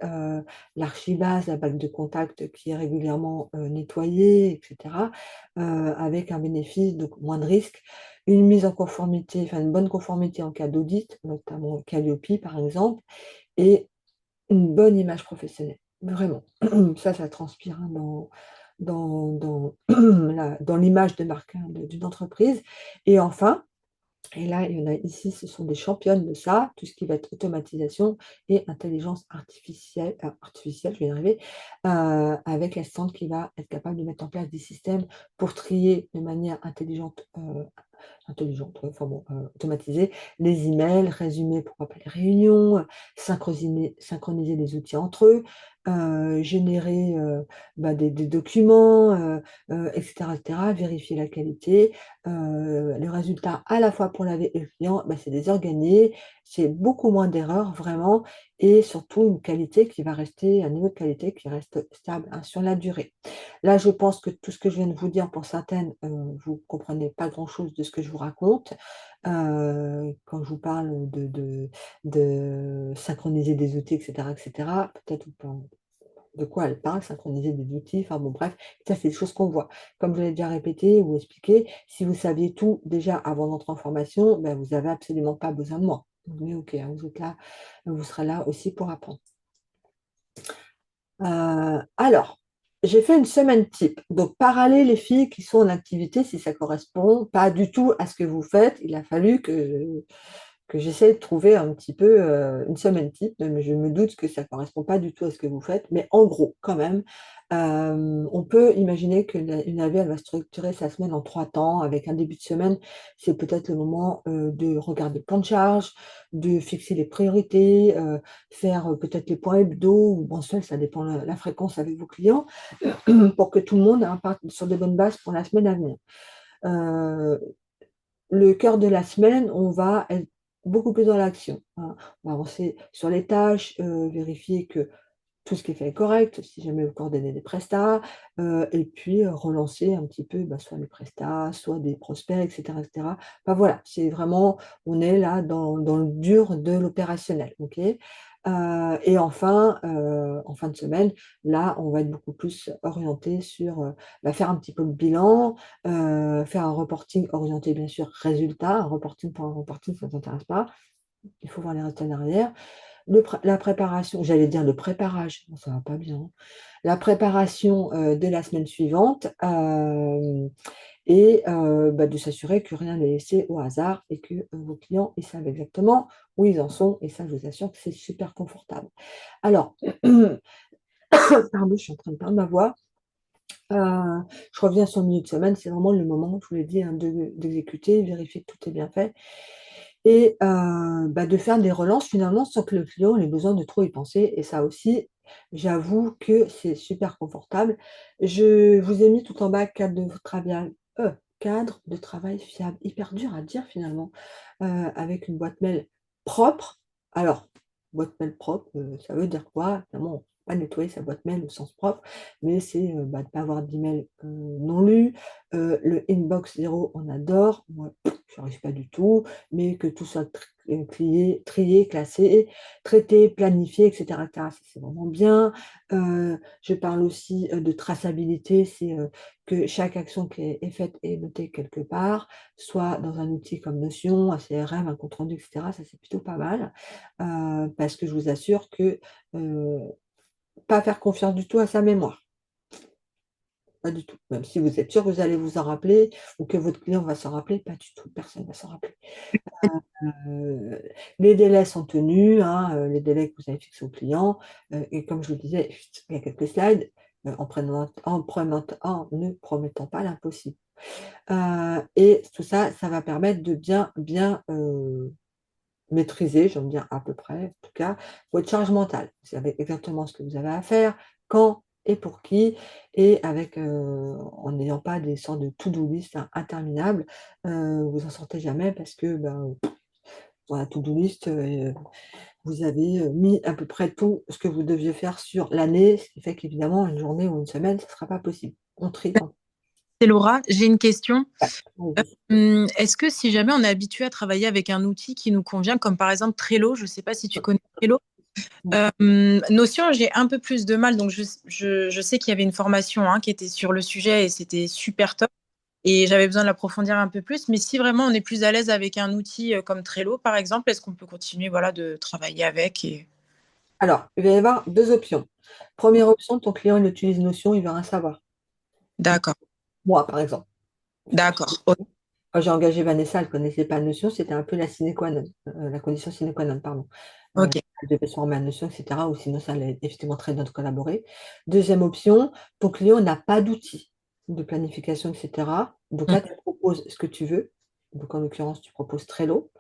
A: l'archibase, la bague de contact qui est régulièrement, nettoyée, et cetera, avec un bénéfice, donc moins de risques. Une mise en conformité, enfin une bonne conformité en cas d'audit, notamment Calliope par exemple, et une bonne image professionnelle, vraiment. Ça transpire, hein, dans l'image de marque, hein, d'une entreprise. Et enfin, et là, il y en a ici, ce sont des championnes de ça, tout ce qui va être automatisation et intelligence artificielle, je vais y arriver, avec l'assistante qui va être capable de mettre en place des systèmes pour trier de manière intelligente, ouais, enfin bon, automatisée, les emails, résumer, pourquoi pas les réunions, synchroniser les outils entre eux, générer, bah, des documents, et cetera, vérifier la qualité. Les résultats à la fois pour la et le client, bah, c'est désorganisé, c'est beaucoup moins d'erreurs vraiment, et surtout une qualité qui va rester un niveau de qualité qui reste stable, hein, sur la durée. Là, je pense que tout ce que je viens de vous dire, pour certaines, vous ne comprenez pas grand-chose de ce que je vous raconte. Quand je vous parle de synchroniser des outils, et cetera, peut-être de quoi elle parle, synchroniser des outils, enfin bon bref, ça c'est des choses qu'on voit. Comme je l'ai déjà répété ou expliqué, si vous saviez tout déjà avant d'entrer en formation, ben, vous n'avez absolument pas besoin de moi. Mais ok, hein, vous êtes là, vous serez là aussi pour apprendre. Alors, j'ai fait une semaine type. Donc, parallèle les filles qui sont en activité, si ça correspond pas du tout à ce que vous faites, il a fallu que j'essaie de trouver un petit peu une semaine type, mais je me doute que ça ne correspond pas du tout à ce que vous faites. Mais en gros, quand même, on peut imaginer qu'une AV, elle va structurer sa semaine en 3 temps. Avec un début de semaine, c'est peut-être le moment de regarder le plan de charge, de fixer les priorités, faire peut-être les points hebdo ou mensuels, ça dépend la fréquence avec vos clients, pour que tout le monde, hein, parte sur de bonnes bases pour la semaine à venir. Le cœur de la semaine, on va être beaucoup plus dans l'action, hein. On va avancer sur les tâches, vérifier que tout ce qui est fait est correct, si jamais vous coordonnez des prestats, et puis relancer un petit peu, bah, soit les prestats, soit des prospects, et cetera, et cetera. Enfin voilà, c'est vraiment, on est là dans le dur de l'opérationnel, OK? Et enfin, en fin de semaine, là, on va être beaucoup plus orienté sur, bah, faire un petit peu le bilan, faire un reporting orienté bien sûr résultat. Un reporting pour un reporting, ça ne t'intéresse pas, il faut voir les résultats derrière. La préparation, j'allais dire le préparage, ça va pas bien, hein. La préparation, de la semaine suivante, et bah, de s'assurer que rien n'est laissé au hasard et que, vos clients, ils savent exactement où ils en sont, et ça, je vous assure que c'est super confortable. Alors, pardon, je suis en train de perdre ma voix. Je reviens sur le milieu de semaine, c'est vraiment le moment, je vous l'ai dit, hein, d'exécuter, vérifier que tout est bien fait, et bah, de faire des relances finalement sans que le client ait besoin de trop y penser, et ça aussi, j'avoue que c'est super confortable. Je vous ai mis tout en bas cadre cadre de travail fiable. Hyper dur à dire finalement, avec une boîte mail propre. Alors, boîte mail propre, ça veut dire quoi? Évidemment, on peut pas nettoyer sa boîte mail au sens propre, mais c'est de ne pas avoir d'email non lus. Le inbox zéro, on adore. Moi, je n'arrive pas du tout, mais que tout soit trié, classé, traité, planifié, etc. etc. Ça, c'est vraiment bien. Je parle aussi de traçabilité, c'est que chaque action qui est faite est notée quelque part, soit dans un outil comme Notion, un CRM, un compte rendu, etc. Ça, c'est plutôt pas mal, parce que je vous assure que pas faire confiance du tout à sa mémoire. Pas du tout. Même si vous êtes sûr que vous allez vous en rappeler ou que votre client va s'en rappeler, pas du tout. Personne ne va s'en rappeler. Euh, les délais sont tenus, hein, les délais que vous avez fixés au client. Et comme je vous disais il y a quelques slides, en ne promettant pas l'impossible. Et tout ça, ça va permettre de bien maîtriser, je vais me dire à peu près, en tout cas, votre charge mentale. Vous savez exactement ce que vous avez à faire, quand et pour qui, et avec, en n'ayant pas des sortes de to-do list interminables, vous n'en sortez jamais parce que dans la to-do list, vous avez mis à peu près tout ce que vous deviez faire sur l'année, ce qui fait qu'évidemment, une journée ou une semaine, ce ne sera pas possible. On trie.
H: C'est Laura, j'ai une question.
A: Ouais.
H: Est-ce que si jamais on est habitué à travailler avec un outil qui nous convient, comme par exemple Trello, je ne sais pas si tu connais Trello, Notion, j'ai un peu plus de mal, donc je sais qu'il y avait une formation qui était sur le sujet et c'était super top. Et j'avais besoin de l'approfondir un peu plus. Mais si vraiment on est plus à l'aise avec un outil comme Trello, par exemple, est-ce qu'on peut continuer de travailler avec
A: Alors, il va y avoir deux options. Première option, ton client il utilise Notion, il va rien savoir.
H: D'accord.
A: Moi, par exemple.
H: D'accord.
A: Quand j'ai engagé Vanessa, elle ne connaissait pas Notion, c'était un peu la sine qua non, la condition sine qua non, pardon.
H: Ok.
A: Elle devait se former à Notion, etc. Ou sinon, ça allait effectivement très bien de collaborer. Deuxième option, ton client n'a pas d'outils de planification, etc. Donc là, tu proposes ce que tu veux. Donc en l'occurrence, tu proposes Trello.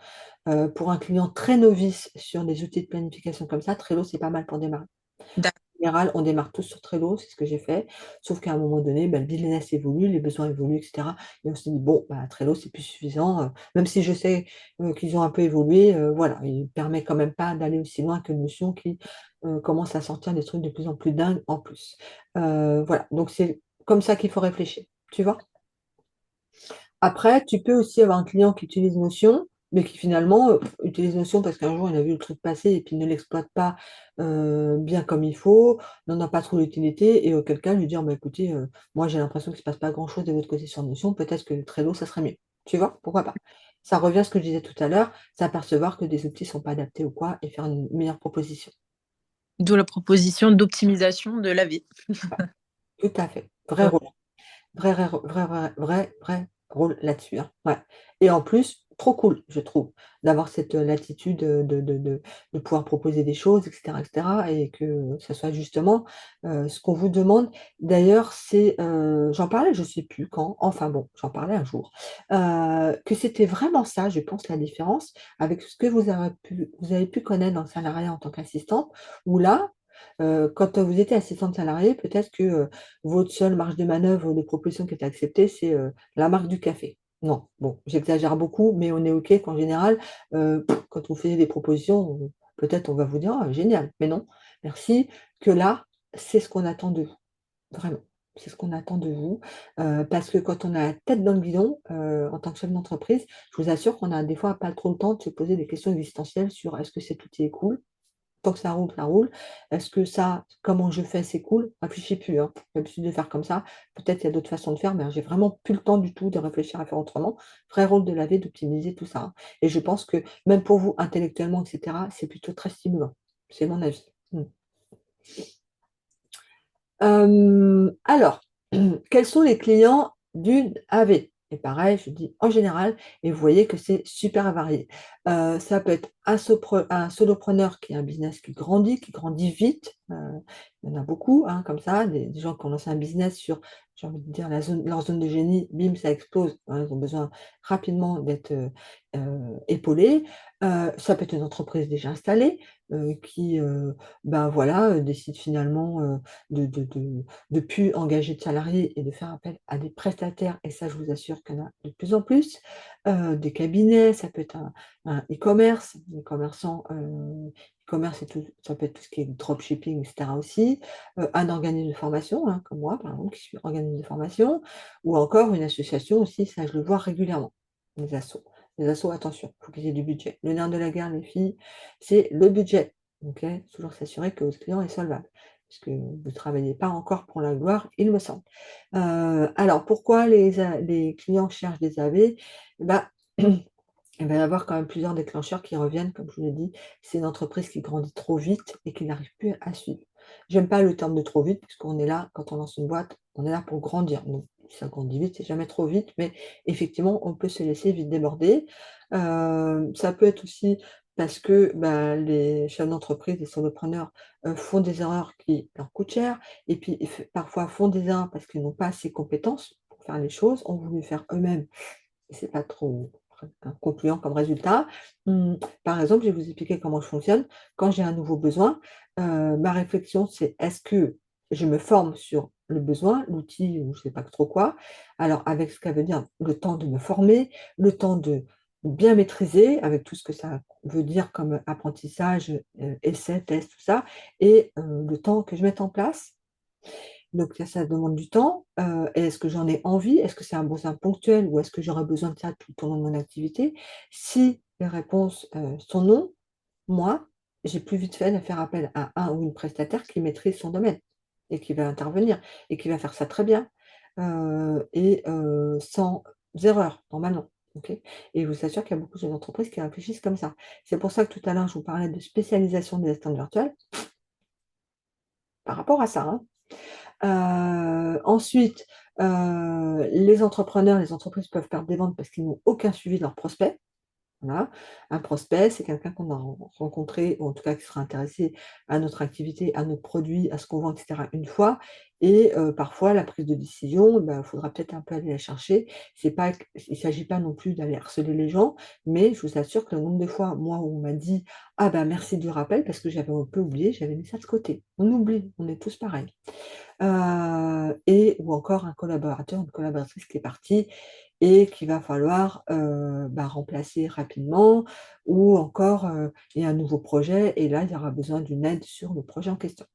A: Pour un client très novice sur des outils de planification comme ça, Trello, c'est pas mal pour démarrer.
H: D'accord.
A: En général, on démarre tous sur Trello, c'est ce que j'ai fait. Sauf qu'à un moment donné, le business évolue, les besoins évoluent, etc. Et on se dit, bon, Trello, c'est plus suffisant. Même si je sais qu'ils ont un peu évolué, voilà, il ne permet quand même pas d'aller aussi loin que Notion qui commence à sortir des trucs de plus en plus dingues en plus. Voilà, donc c'est comme ça qu'il faut réfléchir, tu vois. Après, tu peux aussi avoir un client qui utilise Notion, mais qui finalement utilise Notion parce qu'un jour il a vu le truc passer et puis ne l'exploite pas bien comme il faut, n'en a pas trop l'utilité, et auquel cas lui dire bah, écoutez, moi j'ai l'impression qu'il ne se passe pas grand-chose de votre côté sur Notion, peut-être que Trello ça serait mieux. Tu vois, pourquoi pas? Ça revient à ce que je disais tout à l'heure, s'apercevoir que des outils ne sont pas adaptés ou quoi, et faire une meilleure proposition.
H: D'où la proposition d'optimisation de la vie.
A: Tout à fait. Vrai rôle. Vrai rôle là-dessus, hein. Ouais. Et en plus, trop cool, je trouve, d'avoir cette latitude de pouvoir proposer des choses, etc., etc., et que ça soit justement ce qu'on vous demande. D'ailleurs, c'est, j'en parlais, je ne sais plus quand, enfin bon, j'en parlais un jour, que c'était vraiment ça, je pense, la différence avec ce que vous avez pu connaître dans le salariat en tant qu'assistante, où là, quand vous étiez assistante salariée, peut-être que votre seule marge de manœuvre des propositions qui étaient acceptées, c'est la marque du café. Non, bon, j'exagère beaucoup, mais on est OK qu'en général, quand on fait des propositions, peut-être on va vous dire: «Ah génial», mais non, merci, que là, c'est ce qu'on attend de vous, vraiment. C'est ce qu'on attend de vous, parce que quand on a la tête dans le guidon, en tant que chef d'entreprise, je vous assure qu'on a des fois pas trop le temps de se poser des questions existentielles sur: «Est-ce que cet outil est cool?» Tant que ça roule, ça roule. Est-ce que ça, comment je fais, c'est cool? Réfléchis plus, hein. J'ai l'habitude de faire comme ça. Peut-être il y a d'autres façons de faire, mais j'ai vraiment plus le temps du tout de réfléchir à faire autrement. Vrai rôle de laver, d'optimiser tout ça, hein. Et je pense que même pour vous, intellectuellement, et cetera, c'est plutôt très stimulant. C'est mon avis. Alors, quels sont les clients d'une AV? Et pareil, je dis en général, et vous voyez que c'est super varié. Ça peut être un solopreneur qui a un business qui grandit vite, Il y en a beaucoup, hein, comme ça, des gens qui ont lancé un business sur, j'ai envie de dire, leur zone de génie, bim, ça explose. Hein, ils ont besoin rapidement d'être épaulés. Ça peut être une entreprise déjà installée qui, ben voilà, décide finalement de plus engager de salariés et de faire appel à des prestataires. Et ça, je vous assure qu'il y en a de plus en plus. Des cabinets, ça peut être un e-commerce, des commerçants. E-commerce, ça peut être tout ce qui est dropshipping, etc. aussi. Un organisme de formation, hein, comme moi, par exemple, qui suis organisme de formation, ou encore une association aussi, ça je le vois régulièrement, les assos. Les assos, attention, il faut qu'ils aient du budget. Le nerf de la guerre, les filles, c'est le budget. Ok, toujours s'assurer que votre client est solvable, parce que vous ne travaillez pas encore pour la gloire, il me semble. Alors, pourquoi les clients cherchent des AV? Bah, il va y avoir quand même plusieurs déclencheurs qui reviennent, comme je vous l'ai dit. C'est une entreprise qui grandit trop vite et qui n'arrive plus à suivre. J'aime pas le terme de trop vite, puisqu'on est là, quand on lance une boîte, on est là pour grandir. Donc, si ça grandit vite, c'est jamais trop vite, mais effectivement, on peut se laisser vite déborder. Ça peut être aussi parce que bah, les chefs d'entreprise, les solopreneurs font des erreurs qui leur coûtent cher, et puis parfois font des erreurs parce qu'ils n'ont pas assez de compétences pour faire les choses, ont voulu faire eux-mêmes, et c'est pas trop concluant comme résultat. Par exemple, je vais vous expliquer comment je fonctionne. Quand j'ai un nouveau besoin, ma réflexion, c'est est-ce que je me forme sur le besoin, l'outil ou je ne sais pas trop quoi. Alors, avec ce qu'elle veut dire, le temps de me former, le temps de bien maîtriser, avec tout ce que ça veut dire comme apprentissage, essai, test, tout ça, et le temps que je mette en place. Donc ça demande du temps. Et est-ce que j'en ai envie? Est-ce que c'est un besoin ponctuel ou est-ce que j'aurais besoin de ça tout au long de mon activité? Si les réponses sont non, moi, j'ai plus vite fait de faire appel à un ou une prestataire qui maîtrise son domaine et qui va intervenir et qui va faire ça très bien et sans erreur, normalement. Ok, et je vous assure qu'il y a beaucoup d'entreprises qui réfléchissent comme ça. C'est pour ça que tout à l'heure, je vous parlais de spécialisation des assistantes virtuelles par rapport à ça. Hein. Ensuite, les entrepreneurs, les entreprises peuvent perdre des ventes parce qu'ils n'ont aucun suivi de leurs prospects. Voilà. Un prospect, c'est quelqu'un qu'on a rencontré, ou en tout cas qui sera intéressé à notre activité, à notre produit, à ce qu'on vend, etc. une fois. Et parfois, la prise de décision, il faudra peut-être un peu aller la chercher. Il ne s'agit pas non plus d'aller harceler les gens, mais je vous assure que le nombre de fois, moi, où on m'a dit «Ah ben merci du rappel», parce que j'avais un peu oublié, j'avais mis ça de côté. On oublie, on est tous pareils. Ou encore un collaborateur, une collaboratrice qui est partie et qu'il va falloir remplacer rapidement, ou encore il y a un nouveau projet et là il y aura besoin d'une aide sur le projet en question.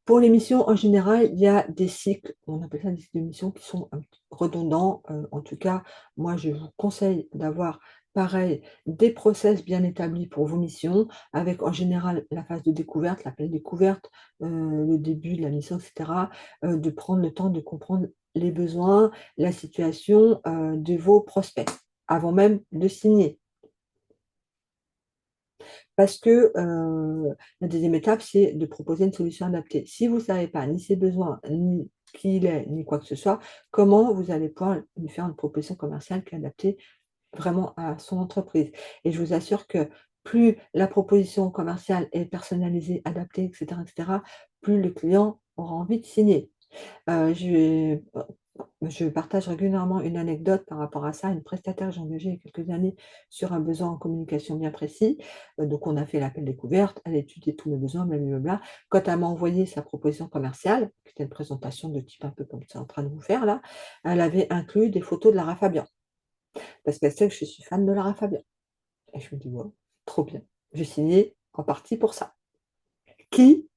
A: Pour les missions, en général, il y a des cycles, on appelle ça des cycles de missions qui sont redondants. En tout cas, moi, je vous conseille d'avoir, pareil, des process bien établis pour vos missions, avec en général la phase de découverte, l'appel découverte, le début de la mission, etc. De prendre le temps de comprendre les besoins, la situation de vos prospects, avant même de signer. Parce que la deuxième étape, c'est de proposer une solution adaptée. Si vous ne savez pas ni ses besoins, ni qui il est, ni quoi que ce soit, comment vous allez pouvoir lui faire une proposition commerciale qui est adaptée vraiment à son entreprise? Et je vous assure que plus la proposition commerciale est personnalisée, adaptée, etc., plus le client aura envie de signer. Je partage régulièrement une anecdote par rapport à ça. Une prestataire que j'ai engagée il y a quelques années sur un besoin en communication bien précis. Donc, on a fait l'appel découverte, elle a étudié tous mes besoins, blablabla. Quand elle m'a envoyé sa proposition commerciale, qui était une présentation de type un peu comme c'est en train de vous faire là, elle avait inclus des photos de Lara Fabian. Parce qu'elle sait que je suis fan de Lara Fabian. Et je me dis, wow, trop bien. J'ai signé en partie pour ça. Qui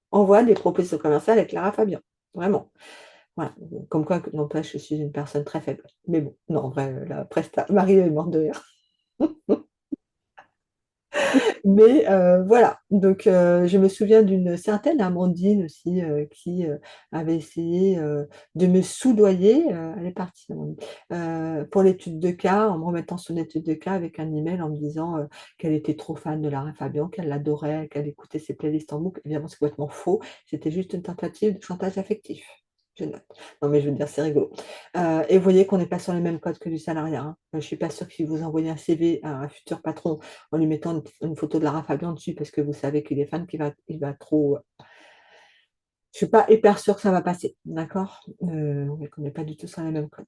A: envoie des propositions commerciales avec Lara Fabian? Vraiment. Voilà, comme quoi, n'empêche, je suis une personne très faible. Mais bon, non, en vrai, la presta, Marie est morte de rire. Mais voilà, donc je me souviens d'une certaine Amandine aussi qui avait essayé de me soudoyer, elle est partie Amandine, pour l'étude de cas, en me remettant son étude de cas avec un email en me disant qu'elle était trop fan de Lara Fabian, qu'elle l'adorait, qu'elle écoutait ses playlists en boucle. Évidemment, c'est complètement faux, c'était juste une tentative de chantage affectif. Je note. Non, mais je veux dire, c'est rigolo. Et vous voyez qu'on n'est pas sur les mêmes codes que du salariat, hein. Je ne suis pas sûre que si vous envoyez un CV à un futur patron en lui mettant une photo de Lara Fabian dessus parce que vous savez qu'il est fan, il va trop. Je ne suis pas hyper sûre que ça va passer, d'accord? On n'est pas du tout sur les mêmes codes.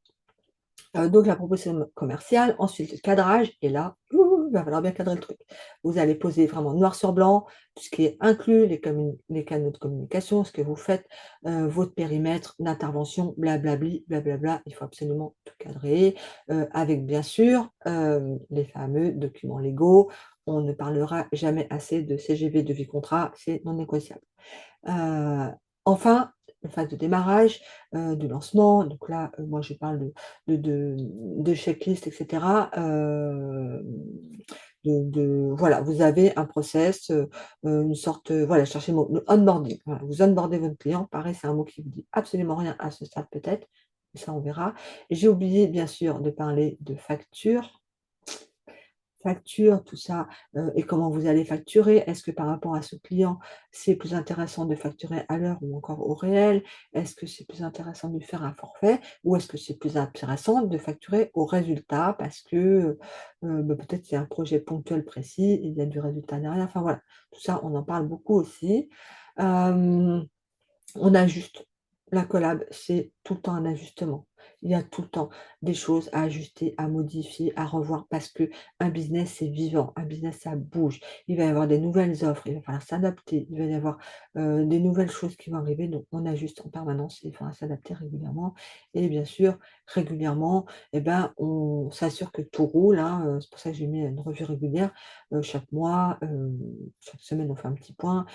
A: Donc la proposition commerciale, ensuite le cadrage, et là, il va falloir bien cadrer le truc. Vous allez poser vraiment noir sur blanc, tout ce qui est inclus, les canaux de communication, ce que vous faites, votre périmètre d'intervention, blablabli, blablabla. Il faut absolument tout cadrer, avec bien sûr les fameux documents légaux. On ne parlera jamais assez de CGV, de vie contrat, c'est non négociable. Enfin, la phase de démarrage, de lancement, donc là, moi je parle de checklist, etc. Voilà, vous avez un process, une sorte, voilà, cherchez le mot, le onboarding. Voilà, vous onboardez votre client, pareil, c'est un mot qui vous dit absolument rien à ce stade peut-être, mais ça on verra. Et j'ai oublié bien sûr de parler de facture, tout ça, et comment vous allez facturer. Est-ce que par rapport à ce client, c'est plus intéressant de facturer à l'heure ou encore au réel? Est-ce que c'est plus intéressant de faire un forfait ou est-ce que c'est plus intéressant de facturer au résultat parce que peut-être c'est un projet ponctuel précis, il y a du résultat derrière. Enfin voilà, tout ça, on en parle beaucoup aussi. On ajuste. La collab, c'est tout le temps un ajustement. Il y a tout le temps des choses à ajuster, à modifier, à revoir parce que un business, c'est vivant. Un business, ça bouge. Il va y avoir des nouvelles offres, il va falloir s'adapter. Il va y avoir des nouvelles choses qui vont arriver. Donc, on ajuste en permanence. Il faudra s'adapter régulièrement. Et bien sûr, régulièrement, eh ben, on s'assure que tout roule, hein. C'est pour ça que j'ai mis une revue régulière chaque mois, chaque semaine, on fait un petit point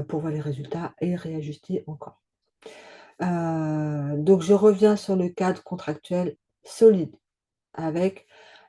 A: pour voir les résultats et réajuster encore. Donc je reviens sur le cadre contractuel solide, avec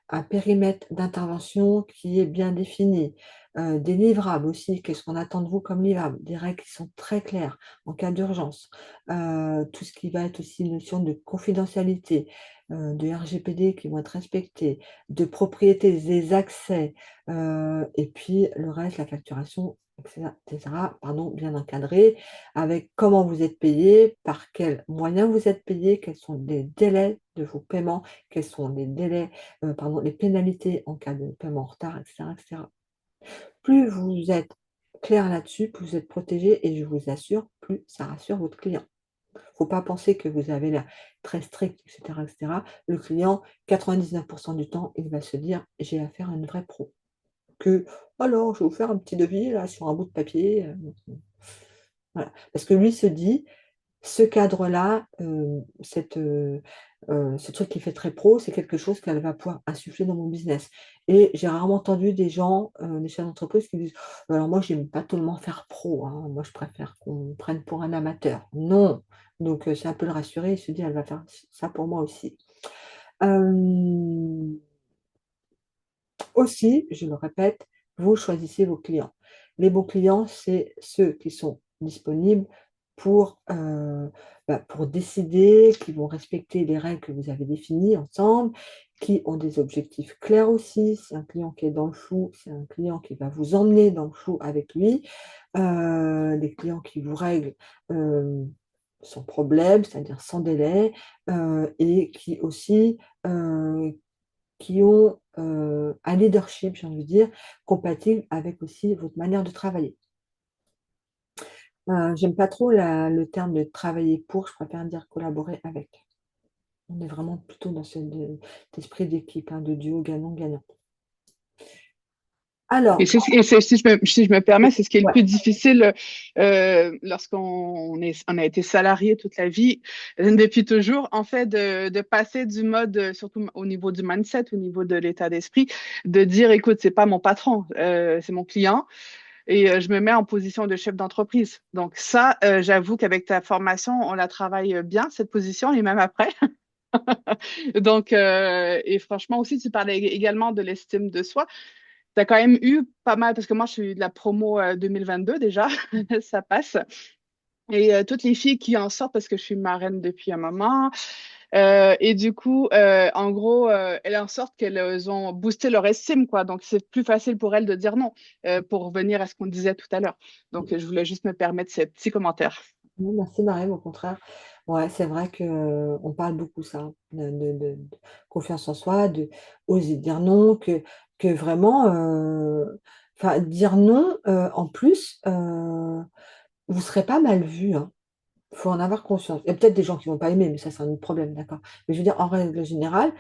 A: un périmètre d'intervention qui est bien défini, des livrables aussi, qu'est-ce qu'on attend de vous comme livrable, des règles qui sont très claires en cas d'urgence, tout ce qui va être aussi une notion de confidentialité, de RGPD qui vont être respectées, de propriété des accès, et puis le reste, la facturation, et cetera, pardon, bien encadré, avec comment vous êtes payé, par quels moyens vous êtes payé, quels sont les délais de vos paiements, quels sont les délais, pardon, les pénalités en cas de paiement en retard, et cetera. Plus vous êtes clair là-dessus, plus vous êtes protégé et je vous assure, plus ça rassure votre client. Il ne faut pas penser que vous avez l'air très strict, et cetera. Le client, 99% du temps, il va se dire: «J'ai affaire à une vraie pro». Que: «Alors, je vais vous faire un petit devis là sur un bout de papier», voilà. Parce que lui se dit: ce cadre-là, ce truc qui fait très pro, c'est quelque chose qu'elle va pouvoir insuffler dans mon business. Et j'ai rarement entendu des gens, des chefs d'entreprise qui disent: «Alors moi, j'aime pas tellement faire pro, hein, moi je préfère qu'on me prenne pour un amateur». Non! Donc c'est un peu le rassurer, il se dit: «Elle va faire ça pour moi aussi». Hem Aussi, je le répète, vous choisissez vos clients. Les bons clients, c'est ceux qui sont disponibles pour, pour décider, qui vont respecter les règles que vous avez définies ensemble, qui ont des objectifs clairs aussi. C'est un client qui est dans le flou, c'est un client qui va vous emmener dans le flou avec lui. Des clients qui vous règlent, sans problème, c'est-à-dire sans délai, et qui aussi, qui ont, un leadership, j'ai envie de dire, compatible avec aussi votre manière de travailler. J'aime pas trop le terme de «travailler pour», je préfère dire «collaborer avec». On est vraiment plutôt dans cet esprit d'équipe, hein, de duo gagnant-gagnant. Alors,
I: Si je me permets, c'est ce qui est le
A: ouais,
I: plus difficile on a été salarié toute la vie, depuis toujours, en fait, de passer du mode, surtout au niveau du mindset, au niveau de l'état d'esprit, de dire, écoute, c'est pas mon patron, c'est mon client. Et je me mets en position de chef d'entreprise. Donc ça, j'avoue qu'avec ta formation, on la travaille bien, cette position, et même après. Donc, et franchement aussi, tu parlais également de l'estime de soi. Tu as quand même eu pas mal, parce que moi, je suis de la promo 2022 déjà, ça passe. Et toutes les filles qui en sortent, parce que je suis marraine depuis un moment, et du coup, en gros, elles en sortent qu'elles ont boosté leur estime, quoi. Donc, c'est plus facile pour elles de dire non, pour revenir à ce qu'on disait tout à l'heure. Donc, je voulais juste me permettre ces petits commentaires.
A: non, merci Mariam, au contraire. Ouais, c'est vrai que on parle beaucoup ça, de confiance en soi, de oser dire non, que vraiment, enfin, dire non, en plus, vous serez pas mal vu, hein. Faut en avoir conscience. Il y a peut-être des gens qui vont pas aimer, mais ça, c'est un autre problème, d'accord. Mais je veux dire, en règle générale,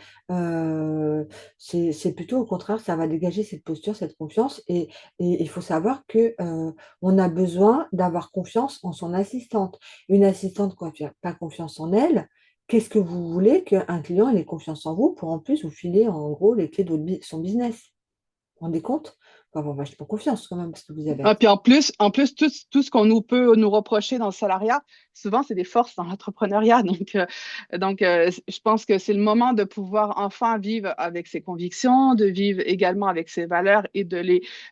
A: c'est plutôt au contraire, ça va dégager cette posture, cette confiance et il faut savoir que, on a besoin d'avoir confiance en son assistante. Une assistante qui a pas confiance en elle, qu'est-ce que vous voulez qu'un client il ait confiance en vous pour en plus vous filer, en gros, les clés de votre son business? Vous vous rendez compte? Faut avoir vachement confiance quand même parce que vous avez
I: Ah, puis en plus tout ce qu'on nous peut nous reprocher dans le salariat, souvent, c'est des forces dans l'entrepreneuriat. Donc, je pense que c'est le moment de pouvoir enfin vivre avec ses convictions, de vivre également avec ses valeurs et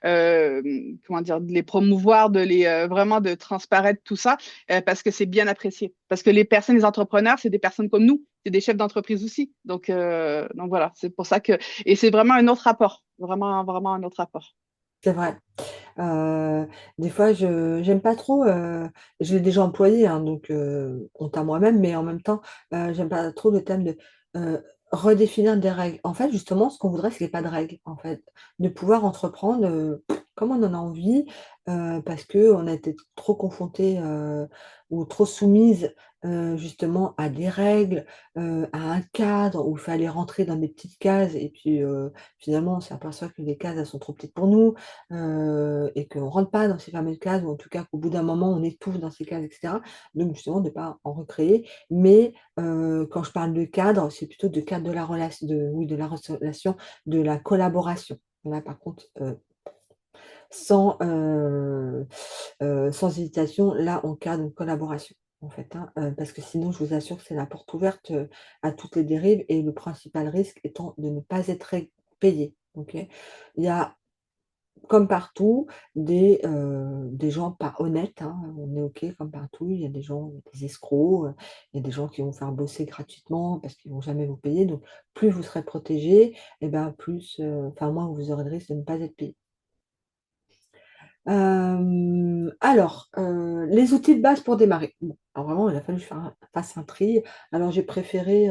I: euh, comment dire, de les promouvoir, vraiment de transparaître tout ça, parce que c'est bien apprécié. Parce que les entrepreneurs, c'est des personnes comme nous, c'est des chefs d'entreprise aussi. Donc voilà, c'est pour ça et c'est vraiment un autre rapport, vraiment, vraiment un autre rapport.
A: c'est vrai. Heu, des fois, je j'aime pas trop, je l'ai déjà employé, hein, donc honte à moi-même, mais en même temps, j'aime pas trop le thème de, heu, redéfinir des règles. En fait, justement, ce qu'on voudrait, c'est qu'il y ait pas de règles, en fait. De pouvoir entreprendre, comme on en a envie, parce qu'on a été trop confrontés, ou trop soumises, justement à des règles, à un cadre où il fallait rentrer dans des petites cases et puis, finalement, on s'aperçoit que les cases, elles sont trop petites pour nous. Et qu'on ne rentre pas dans ces fameuses cases ou en tout cas qu'au bout d'un moment, on étouffe dans ces cases et cetera. Donc justement, de ne pas en recréer. Mais quand je parle de cadre, c'est plutôt de cadre de la relation, de la relation, de la collaboration. Là, par contre, sans, sans hésitation, là, on cadre une collaboration, en fait, hein, parce que sinon, je vous assure que c'est la porte ouverte, à toutes les dérives et le principal risque étant de ne pas être payé, OK? Il y a comme partout, des gens pas honnêtes, hein, on est OK comme partout. Il y a des gens, des escrocs, il y a des gens qui vont vous faire bosser gratuitement parce qu'ils vont jamais vous payer. Donc plus vous serez protégés et ben plus, enfin moins vous aurez de risque de ne pas être payé. Alors, les outils de base pour démarrer. Bon, alors vraiment, il a fallu que je fasse un tri. Alors j'ai préféré,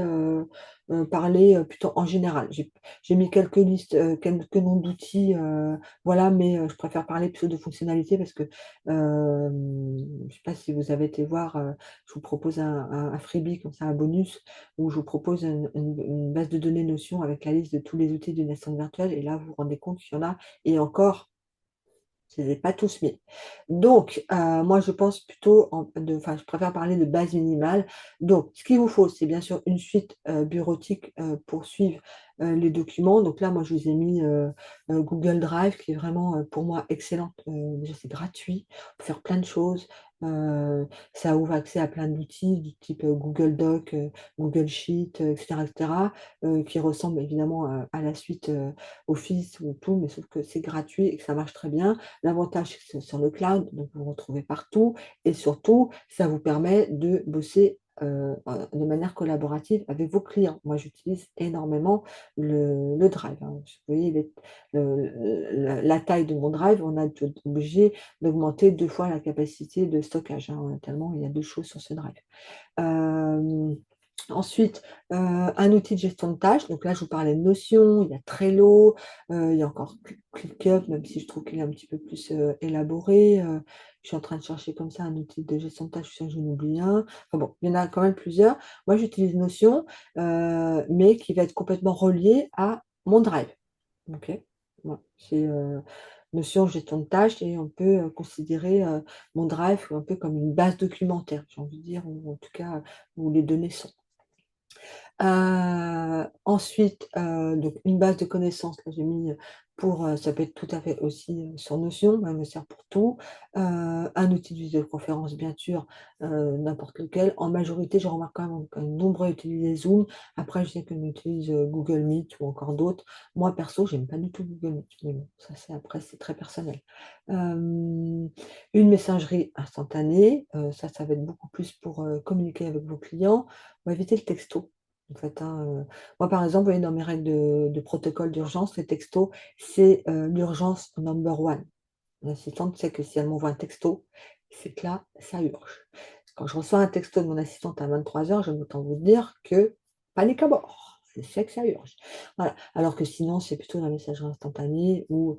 A: parler, plutôt en général. J'ai mis quelques listes, quelques noms d'outils, voilà, mais je préfère parler plutôt de fonctionnalités parce que, je ne sais pas si vous avez été voir, je vous propose un freebie comme ça, un bonus, où je vous propose une base de données Notion avec la liste de tous les outils d'une assistante virtuelle et là, vous vous rendez compte qu'il y en a et encore je les ai pas tous mis. Donc, moi, je pense plutôt enfin, je préfère parler de base minimale. Donc, ce qu'il vous faut, c'est bien sûr une suite, bureautique, pour suivre, les documents. Donc là, moi, je vous ai mis, Google Drive qui est vraiment, pour moi excellente. Déjà, c'est gratuit, on peut faire plein de choses. Heu, Ça ouvre accès à plein d'outils du type, Google Doc, Google Sheet, et cetera, qui ressemblent évidemment, à la suite, Office ou tout, mais sauf que c'est gratuit et que ça marche très bien. L'avantage, c'est que c'est sur le cloud, donc vous vous retrouvez partout et surtout, ça vous permet de bosser, de manière collaborative avec vos clients. Moi, j'utilise énormément le Drive, hein. Vous voyez la taille de mon Drive, on a été obligé d'augmenter 2 fois la capacité de stockage, hein, tellement il y a de choses sur ce Drive. Hem Ensuite, un outil de gestion de tâches, donc là, je vous parlais de Notion, il y a Trello, il y a encore ClickUp, même si je trouve qu'il est un petit peu plus, élaboré, je suis en train de chercher comme ça un outil de gestion de tâches, je suis sûre que j'en oublie un. Enfin bon, il y en a quand même plusieurs. Moi, j'utilise Notion, mais qui va être complètement relié à mon Drive. OK? Voilà, c'est, Notion gestion de tâches et on peut, considérer, mon Drive un peu comme une base documentaire, j'ai envie de dire, ou en tout cas, où les données sont. Ensuite, donc une base de connaissances, là j'ai mis, pour, ça peut être tout à fait aussi, sur Notion, moi elle me sert pour tout. Un outil de visioconférence bien sûr, n'importe lequel. En majorité, je remarque quand même nombreux utiliser Zoom. Après je sais qu'on utilise, Google Meet ou encore d'autres. Moi perso, j'aime pas du tout Google Meet, mais bon, ça c'est après c'est très personnel. Une messagerie instantanée, ça va être beaucoup plus pour, communiquer avec vos clients. On va éviter le texto. En fait, hein, moi, par exemple, vous voyez, dans mes règles de protocole d'urgence, les textos, c'est, l'urgence number one. L'assistante sait que si elle m'envoie un texto, c'est que là, ça urge. Quand je reçois un texto de mon assistante à 23h, j'aime autant vous dire que panique à bord. Je sais que ça urge. Voilà. Alors que sinon, c'est plutôt la messagerie instantanée ou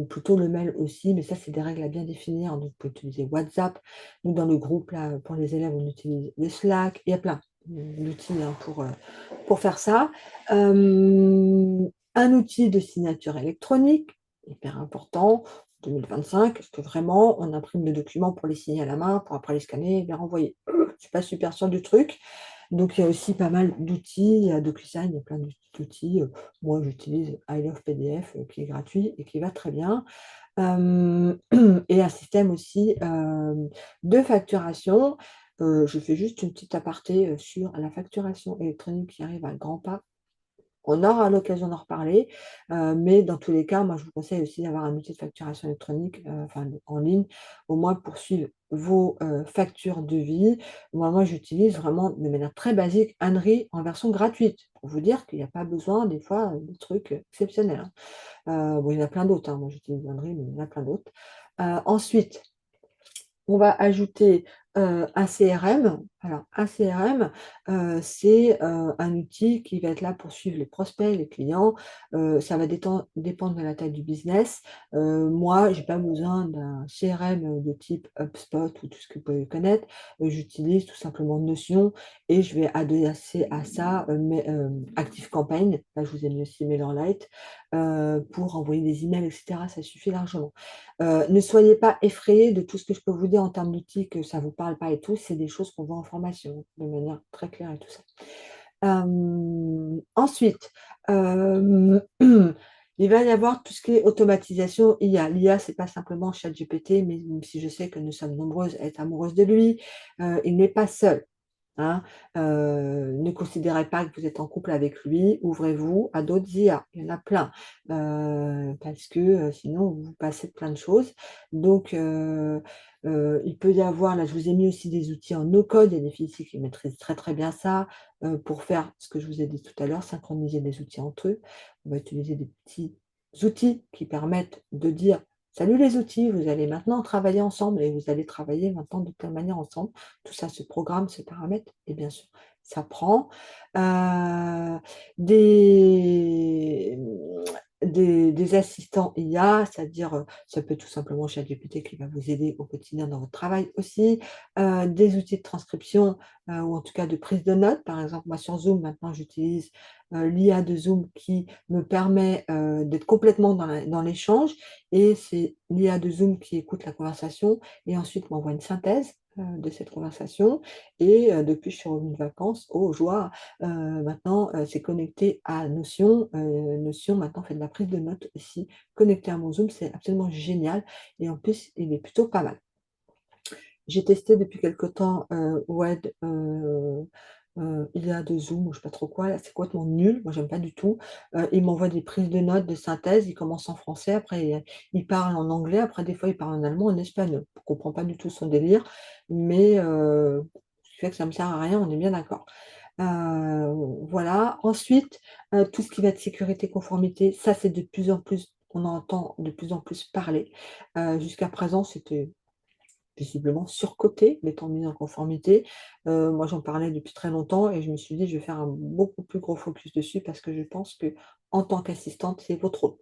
A: plutôt le mail aussi, mais ça, c'est des règles à bien définir. Donc, vous pouvez utiliser WhatsApp. Nous, dans le groupe, là, pour les élèves, on utilise le Slack. Il y a plein d'outils hein, pour faire ça. Un outil de signature électronique, hyper important, 2025, parce que vraiment, on imprime des documents pour les signer à la main, pour après les scanner et les renvoyer. Je ne suis pas super sûre du truc. Donc, il y a aussi pas mal d'outils. Il y a DocuSign, il y a plein d'outils. Moi, j'utilise I Love PDF qui est gratuit et qui va très bien. Et un système aussi de facturation. Je fais juste une petite aparté sur la facturation électronique qui arrive à grands pas. On aura l'occasion d'en reparler, mais dans tous les cas, moi, je vous conseille aussi d'avoir un outil de facturation électronique, enfin, en ligne, au moins pour suivre vos factures de vie. Moi, j'utilise vraiment de manière très basique Annery en version gratuite, pour vous dire qu'il n'y a pas besoin, des fois, de trucs exceptionnels. Bon, il y en a plein d'autres, hein. Moi, j'utilise Annery, mais il y en a plein d'autres. Ensuite, on va ajouter un CRM. Alors, un CRM, c'est un outil qui va être là pour suivre les prospects, les clients. Ça va dépendre de la taille du business. Moi, je n'ai pas besoin d'un CRM de type HubSpot ou tout ce que vous pouvez connaître. J'utilise tout simplement Notion et je vais adosser à ça ActiveCampaign. Là, je vous ai mis aussi MailerLite pour envoyer des emails, etc. Ça suffit largement. Ne soyez pas effrayés de tout ce que je peux vous dire en termes d'outils, que ça ne vous parle pas et tout. C'est des choses qu'on voit en formation de manière très claire et tout ça. Ensuite, il va y avoir tout ce qui est automatisation IA. L'IA, ce n'est pas simplement ChatGPT, mais même si je sais que nous sommes nombreuses à être amoureuses de lui, il n'est pas seul. Hein. Ne considérez pas que vous êtes en couple avec lui, ouvrez-vous à d'autres IA, il y en a plein, parce que sinon vous passez de plein de choses. Donc il peut y avoir, là je vous ai mis aussi des outils en no-code, il y a des filles ici qui maîtrisent très très bien ça, pour faire ce que je vous ai dit tout à l'heure, synchroniser des outils entre eux. On va utiliser des petits outils qui permettent de dire: salut les outils, vous allez maintenant travailler ensemble et vous allez travailler maintenant de telle manière ensemble. Tout ça se programme, se paramètre et bien sûr, ça prend. Des, des assistants IA, c'est-à-dire ça peut être tout simplement ChatGPT qui va vous aider au quotidien dans votre travail aussi. Des outils de transcription ou en tout cas de prise de notes. Par exemple, moi sur Zoom, maintenant j'utilise l'IA de Zoom qui me permet d'être complètement dans l'échange et c'est l'IA de Zoom qui écoute la conversation et ensuite m'envoie une synthèse de cette conversation et depuis que je suis revenue de vacances, oh joie, maintenant c'est connecté à Notion, Notion maintenant fait de la prise de notes aussi, connecté à mon Zoom, c'est absolument génial et en plus il est plutôt pas mal. J'ai testé depuis quelque temps WED, IA de Zoom, ou je ne sais pas trop quoi, là, c'est complètement nul, moi j'aime pas du tout. Il m'envoie des prises de notes, de synthèse, il commence en français, après il parle en anglais, après des fois il parle en allemand, en espagnol. Je ne comprends pas du tout son délire, mais ce qui fait que ça ne me sert à rien, on est bien d'accord. Voilà. Ensuite, tout ce qui va être sécurité, conformité, ça c'est de plus en plus, on entend de plus en plus parler. Jusqu'à présent, c'était visiblement surcoté, l'étant mis en conformité. Moi, j'en parlais depuis très longtemps et je me suis dit, je vais faire un beaucoup plus gros focus dessus parce que je pense que en tant qu'assistante, c'est votre rôle.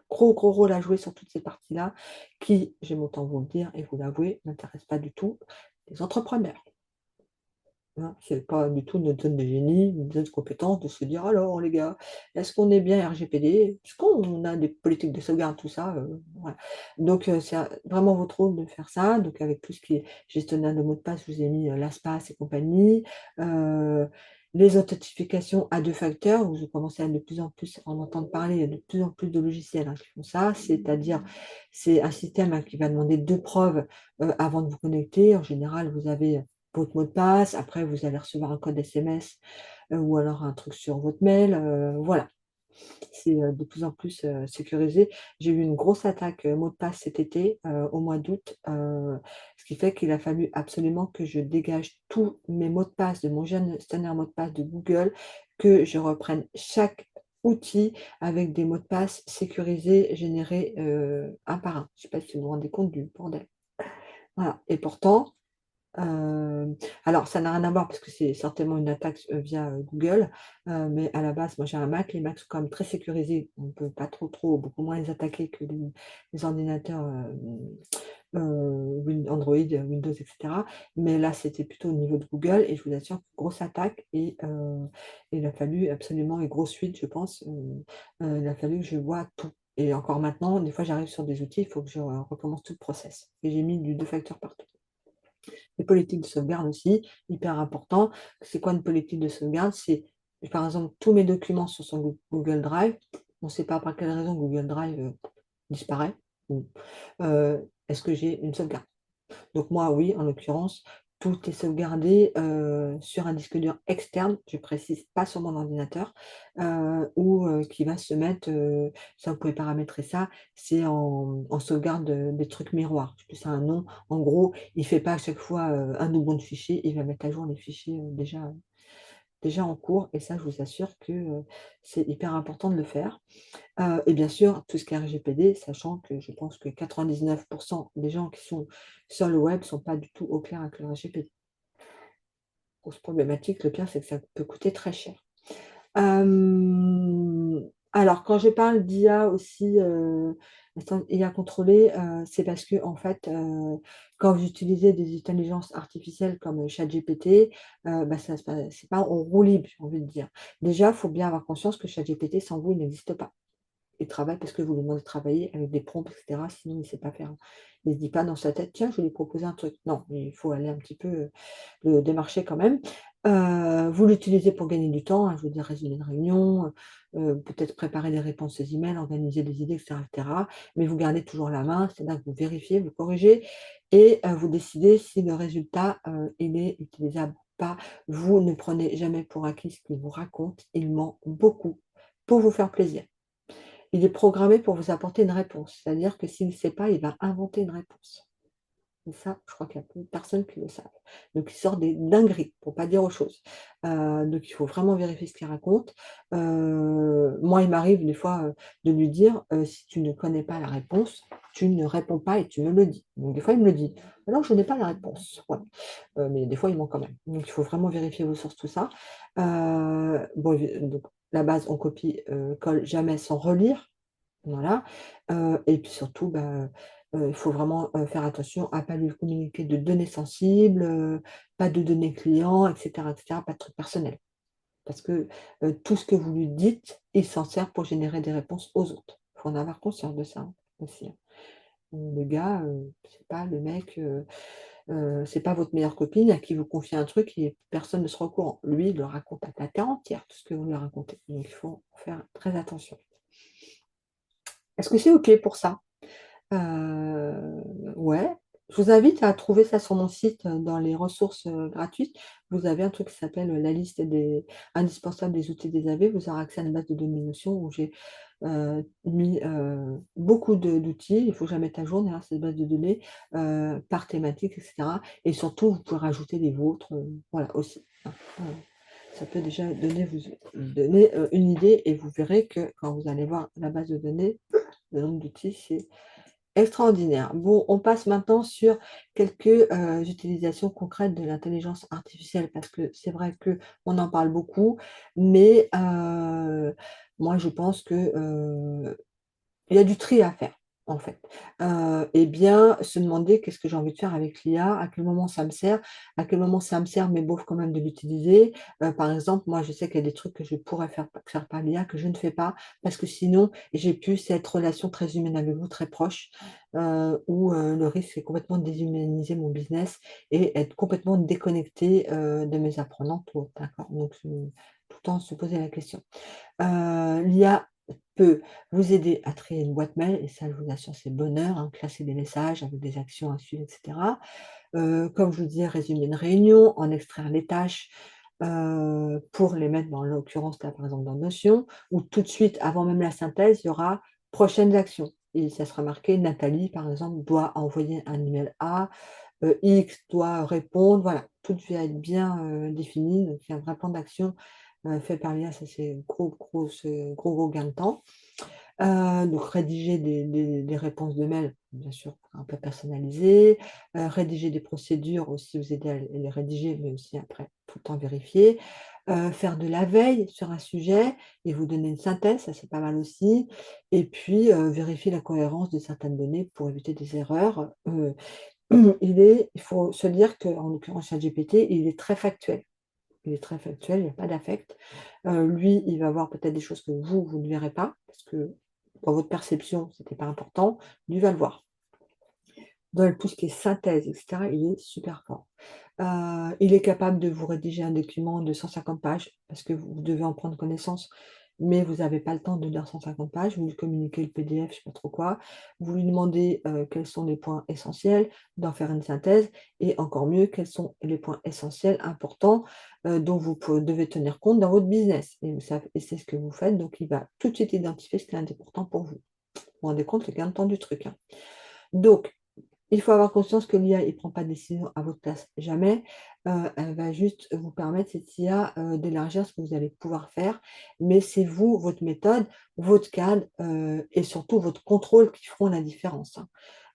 A: Gros rôle à jouer sur toutes ces parties-là qui, j'aime autant vous le dire et vous l'avouer, n'intéressent pas du tout les entrepreneurs. Hein, c'est pas du tout notre zone de génie, notre zone de compétence de se dire alors les gars, est-ce qu'on est bien RGPD? Est-ce qu'on a des politiques de sauvegarde, tout ça? Voilà. Donc c'est vraiment votre rôle de faire ça. Donc avec tout ce qui est gestionnaire de mots de passe, je vous ai mis LastPass et compagnie. Les authentifications à 2 facteurs, vous commencez à de plus en plus en entendre parler, il y a de plus en plus de logiciels qui font ça, c'est-à-dire c'est un système qui va demander 2 preuves avant de vous connecter. En général, vous avez votre mot de passe, après vous allez recevoir un code SMS ou alors un truc sur votre mail, voilà. C'est de plus en plus sécurisé. J'ai eu une grosse attaque mot de passe cet été, au mois d'août, ce qui fait qu'il a fallu absolument que je dégage tous mes mots de passe de mon gestionnaire mot de passe de Google, que je reprenne chaque outil avec des mots de passe sécurisés, générés un par un. Je ne sais pas si vous vous rendez compte du bordel. Voilà. Et pourtant, Alors, ça n'a rien à voir parce que c'est certainement une attaque via Google, mais à la base, moi j'ai un Mac. Les Macs sont quand même très sécurisés. On ne peut pas beaucoup moins les attaquer que les ordinateurs Android, Windows, etc. Mais là, c'était plutôt au niveau de Google et je vous assure, grosse attaque et il a fallu absolument, et grosse suite, je pense, il a fallu que je vois tout. Et encore maintenant, des fois, j'arrive sur des outils, il faut que je recommence tout le process. Et j'ai mis du deux facteurs partout. Les politiques de sauvegarde aussi, hyper important. C'est quoi une politique de sauvegarde? C'est, par exemple, tous mes documents sont sur Google Drive. On ne sait pas par quelle raison Google Drive disparaît. Est-ce que j'ai une sauvegarde? Donc moi, oui, en l'occurrence, tout est sauvegardé sur un disque dur externe, je précise pas sur mon ordinateur, ou qui va se mettre, ça vous pouvez paramétrer ça, c'est en sauvegarde des trucs miroirs. Je sais plus ça a un nom. En gros, il fait pas à chaque fois un doublon de fichiers, il va mettre à jour les fichiers déjà en cours, et ça, je vous assure que c'est hyper important de le faire. Et bien sûr, tout ce qui est RGPD, sachant que je pense que 99% des gens qui sont sur le web ne sont pas du tout au clair avec le RGPD. Grosse problématique, le pire, c'est que ça peut coûter très cher. Alors, quand je parle d'IA aussi, IA contrôlée, c'est parce que, en fait, quand vous utilisez des intelligences artificielles comme ChatGPT, bah, c'est pas en roue libre, j'ai envie de dire. Déjà, il faut bien avoir conscience que ChatGPT, sans vous, il n'existe pas. Il travaille parce que vous lui demandez de travailler avec des prompts, etc. Sinon, il ne sait pas faire. Il ne se dit pas dans sa tête, tiens, je vais lui proposer un truc. Non, il faut aller un petit peu le démarcher quand même. Vous l'utilisez pour gagner du temps, hein, je veux dire, résumer une réunion, peut-être préparer des réponses aux emails, organiser des idées, etc. Mais vous gardez toujours la main, c'est-à-dire que vous vérifiez, vous corrigez et vous décidez si le résultat il est utilisable ou pas. Vous ne prenez jamais pour acquis ce qu'il vous raconte, il ment beaucoup pour vous faire plaisir. Il est programmé pour vous apporter une réponse. C'est-à-dire que s'il ne sait pas, il va inventer une réponse. Et ça, je crois qu'il y a peu de personnes qui le savent. Donc, il sort des dingueries, pour ne pas dire autre chose. Donc, il faut vraiment vérifier ce qu'il raconte. Moi, il m'arrive des fois de lui dire, si tu ne connais pas la réponse, tu ne réponds pas et tu me le dis. Donc, des fois, il me le dit. Alors, je n'ai pas la réponse. Voilà. Mais des fois, il ment quand même. Donc, il faut vraiment vérifier vos sources, tout ça. Bon, donc, la base, on copie, colle jamais sans relire. Voilà. Et puis surtout, bah, il faut vraiment faire attention à ne pas lui communiquer de données sensibles, pas de données clients, etc., pas de trucs personnels. Parce que tout ce que vous lui dites, il s'en sert pour générer des réponses aux autres. Il faut en avoir conscience de ça aussi, hein. Le gars, c'est pas le mec, c'est pas votre meilleure copine à qui vous confiez un truc et personne ne sera au courant. Lui, il le raconte à la terre entière, tout ce que vous lui racontez. Donc il faut faire très attention. Est-ce que c'est OK pour ça? Ouais. Je vous invite à trouver ça sur mon site, dans les ressources, gratuites. Vous avez un truc qui s'appelle, la liste des indispensables des outils des AV. Vous aurez accès à une base de données Notion où j'ai, mis, beaucoup d'outils. Il faut que je la mette à jour d'ailleurs cette base de données, par thématique et cetera, et surtout vous pouvez rajouter les vôtres, voilà aussi, hein. Ça peut déjà vous donner, une idée et vous verrez que quand vous allez voir la base de données, le nombre d'outils, c'est extraordinaire. Bon, on passe maintenant sur quelques utilisations concrètes de l'intelligence artificielle parce que c'est vrai qu'on en parle beaucoup, mais moi je pense que il y a du tri à faire, en fait. Et bien se demander qu'est-ce que j'ai envie de faire avec l'IA, à quel moment ça me sert, à quel moment ça me sert, mais bof quand même de l'utiliser. Par exemple, moi je sais qu'il y a des trucs que je pourrais faire par l'IA que je ne fais pas, parce que sinon j'ai plus cette relation très humaine avec vous, très proche, où le risque c'est complètement de déshumaniser mon business et être complètement déconnecté de mes apprenants, d'accord? Donc tout le temps se poser la question. L'IA peut vous aider à trier une boîte mail et ça, je vous assure, c'est bonheur, hein, classer des messages avec des actions à suivre, etc. Comme je vous disais, résumer une réunion, en extraire les tâches pour les mettre dans l'occurrence, là, par exemple, dans Notion, où tout de suite, avant même la synthèse, il y aura prochaines actions. Et ça sera marqué, Nathalie, par exemple, doit envoyer un email à, X doit répondre, voilà, tout va être bien défini, donc il y a un vrai plan d'action fait par l'IA, ça c'est gros gain de temps. Donc rédiger des réponses de mail, bien sûr, un peu personnalisées, rédiger des procédures aussi, vous aider à les rédiger, mais aussi après tout le temps vérifier, faire de la veille sur un sujet et vous donner une synthèse, ça c'est pas mal aussi, et puis vérifier la cohérence de certaines données pour éviter des erreurs. Il faut se dire qu'en l'occurrence ChatGPT, il est très factuel. Il est très factuel, il n'y a pas d'affect. Lui, il va voir peut-être des choses que vous ne verrez pas, parce que dans votre perception, ce n'était pas important. Lui va le voir. Dans tout ce qui est synthèse, etc., il est super fort. Il est capable de vous rédiger un document de 150 pages, parce que vous devez en prendre connaissance, mais vous n'avez pas le temps de lire 150 pages, vous lui communiquez le PDF, je ne sais pas trop quoi, vous lui demandez quels sont les points essentiels, d'en faire une synthèse, et encore mieux, quels sont les points essentiels importants dont vous devez tenir compte dans votre business. Et c'est ce que vous faites, donc il va tout de suite identifier ce qui est important pour vous. Vous vous rendez compte le gain de temps du truc, hein. Donc, il faut avoir conscience que l'IA ne prend pas de décision à votre place, jamais. Elle va juste vous permettre, cette IA, d'élargir ce que vous allez pouvoir faire. Mais c'est vous, votre méthode, votre cadre et surtout votre contrôle qui feront la différence, hein.